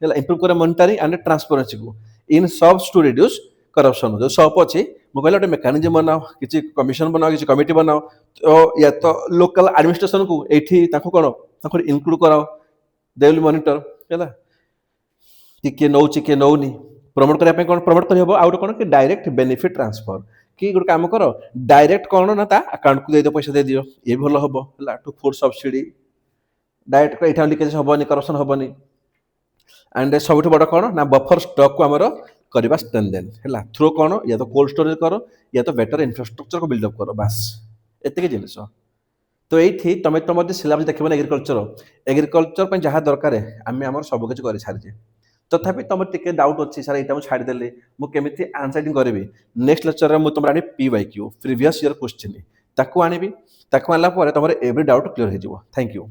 ହେଲା, ଇମ୍ପ୍ରୁଭ୍ କରିବା ମନିଟରିଂ ଆଣ୍ଡ ଟ୍ରାନ୍ସପାରେନ୍ସିକୁ in subs to reduce corruption. ଯୋଉ ସପ୍ ଅଛି ମୁଁ କହିଲି ଗୋଟେ ମେକାନିଜମ୍ ବନାଅ, କିଛି କମିଶନ୍ ବନାଅ, କିଛି କମିଟି ବନାଅ, ତ ୟା ତ ଲୋକାଲ ଆଡମିନିଷ୍ଟ୍ରେସନକୁ ଏଇଠି ତାଙ୍କୁ କ'ଣ ତାଙ୍କୁ ଇନକ୍ଲୁଡ୍ କରାଅ, ଦେ ୱିଲ୍ ମନିଟର ହେଲା କି କିଏ ନେଉଛି କିଏ ନେଉନି। ପ୍ରମୋଟ୍ କରିବା ପାଇଁ କ'ଣ ପ୍ରମୋଟ୍ କରିହେବ। ଆଉ ଗୋଟେ କ'ଣ କି ଡାଇରେକ୍ଟ ବେନିଫିଟ୍ ଟ୍ରାନ୍ସଫର, କି ଗୋଟେ କାମ କର ଡାଇରେକ୍ଟ କ'ଣ ନା ତା ଆକାଉଣ୍ଟକୁ ଦେଇଦିଅ, ପଇସା ଦେଇଦିଅ, ଇଏ ଭଲ ହବ ହେଲା। ଟୁ ଫୁଡ୍ ସବସିଡି ଡାଇରେକ୍ଟ ଏଇଠି ଲିକେଜ୍ ହବନି, କରପ୍ସନ୍ ହବନି। ଆଣ୍ଡ ସବୁଠୁ ବଡ଼ କ'ଣ ନା ବଫର ଷ୍ଟକ୍କୁ ଆମର କରିବା ଷ୍ଟ୍ରେନ୍ଥେନ୍ ହେଲା, ଥ୍ରୁ କ'ଣ ୟା ତ କୋଲ୍ଡ ଷ୍ଟୋରେଜ କର, ୟା ତ ବେଟର ଇନଫ୍ରାଷ୍ଟ୍ରକ୍ଚରକୁ ବିଲ୍ଡଅପ୍ କର, ବାସ୍ ଏତିକି ଜିନିଷ। ତ ଏଇଠି ତମେ ତମ ଯଦି ସିଲାବସ୍ ଦେଖିବ ନା ଏଗ୍ରିକଲଚର ପାଇଁ ଯାହା ଦରକାର ଆମେ ଆମର ସବୁ କିଛି କରିସାରିଛେ। ତଥାପି ତମର ଟିକେ ଡାଉଟ୍ ଅଛି ସାର୍ ଏଇଟା ମୁଁ ଛାଡ଼ିଦେଲି ମୁଁ କେମିତି ଆନ୍ସରିଂ କରିବି। ନେକ୍ସଟ ଲେକ୍ଚରରେ ମୁଁ ତମର ଆଣିବି PYQ ପ୍ରିଭିୟସ୍ ଇୟର କ୍ୱେଶ୍ଚିନ୍, ତାକୁ ଆଣିବି। ତାକୁ ଆଣିଲା ପରେ ତମର ଏଭ୍ରି ଡାଉଟ୍ କ୍ଲିୟର ହେଇଯିବ। Thank you.